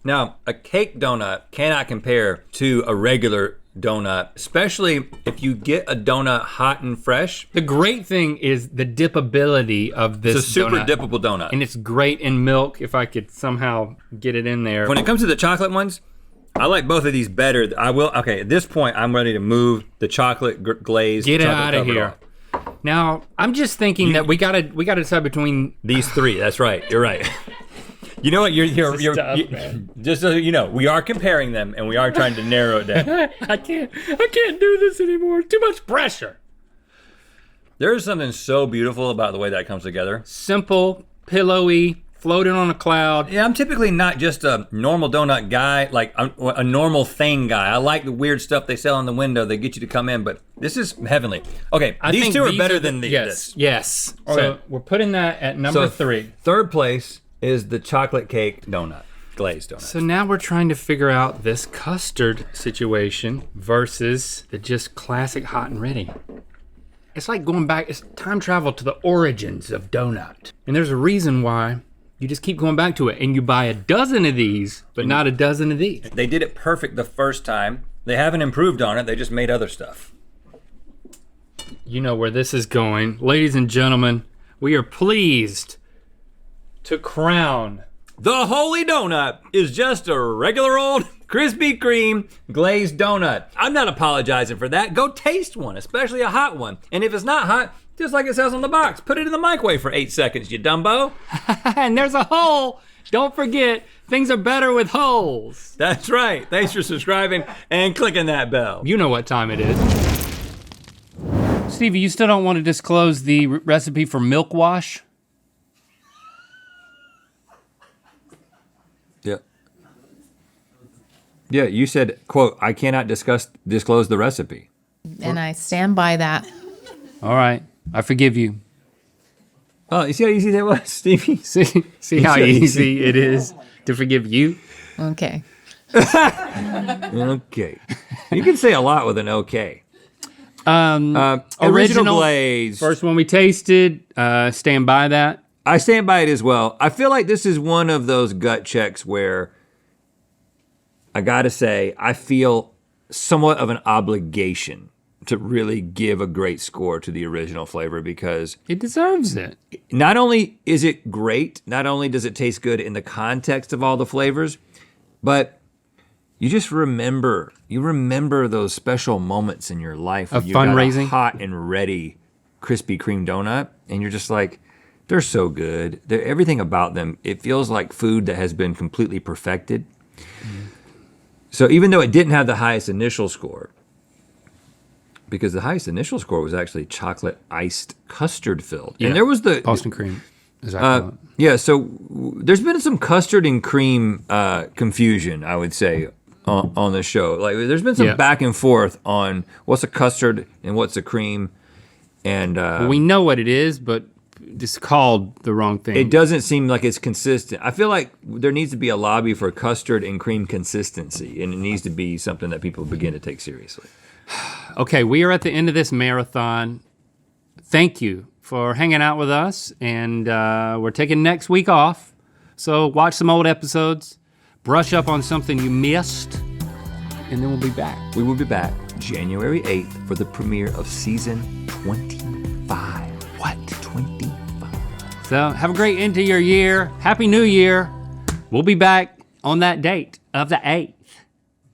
Now, a cake donut cannot compare to a regular donut, especially if you get a donut hot and fresh. The great thing is the dippability of this It's a super donut. dippable donut. And it's great in milk if I could somehow get it in there. When it comes to the chocolate ones, I like both of these better. Okay, at this point, I'm ready to move the chocolate glaze. Get it chocolate out of covered here. off. Now, I'm just thinking that we gotta decide between These three, that's right, you're right. You know what, you're tough, man. just so you know, we are comparing them and we are trying to narrow it down. I can't do this anymore. Too much pressure. There is something so beautiful about the way that comes together. Simple, pillowy, floating on a cloud. Yeah, I'm typically not just a normal donut guy, like a normal thing guy. I like the weird stuff they sell in the window. They get you to come in, but this is heavenly. Okay, I these think two are better than these. Yes. Okay. So we're putting that at number 3. Third place is the chocolate cake donut, glazed donut. So now we're trying to figure out this custard situation versus the just classic hot and ready. It's like going back, it's time travel to the origins of donut. And there's a reason why you just keep going back to it and you buy a dozen of these, but not a dozen of these. They did it perfect the first time. They haven't improved on it, they just made other stuff. You know where this is going. Ladies and gentlemen, we are pleased to crown The Holy Donut is just a regular old Krispy Kreme glazed donut. I'm not apologizing for that. Go taste one, especially a hot one. And if it's not hot, just like it says on the box, put it in the microwave for 8 seconds, you dumbo. and there's a hole. Don't forget, things are better with holes. That's right. Thanks for subscribing and clicking that bell. You know what time it is. Stevie, you still don't want to disclose the recipe for milk wash? Yeah. Yeah, you said, quote, I cannot disclose the recipe. And I stand by that. All right, I forgive you. Oh, you see how easy that was, Stevie? See how easy it is to forgive you? Okay. Okay. You can say a lot with an okay. Original glaze. First one we tasted, stand by that. I stand by it as well. I feel like this is one of those gut checks where I gotta say, I feel somewhat of an obligation to really give a great score to the original flavor because It deserves it. not only is it great, not only does it taste good in the context of all the flavors, but you just remember those special moments in your life when Of you got a fundraising? hot and ready Krispy Kreme donut, and you're just like, they're so good. Everything about them, it feels like food that has been completely perfected. So even though it didn't have the highest initial score, because the highest initial score was actually chocolate iced custard filled. Yeah. And there was the Boston cream. Is that yeah, so there's been some custard and cream confusion, I would say, on the show. Like there's been some back and forth on what's a custard and what's a cream. And we know what it is, but it's called the wrong thing. it doesn't seem like it's consistent. I feel like there needs to be a lobby for custard and cream consistency, and it needs to be something that people begin to take seriously. Okay, we are at the end of this marathon. Thank you for hanging out with us, and we're taking next week off. So watch some old episodes, brush up on something you missed, and then we'll be back. We will be back January 8th for the premiere of season 25. What? 25? So have a great end to your year. Happy New Year. We'll be back on that date of the 8th.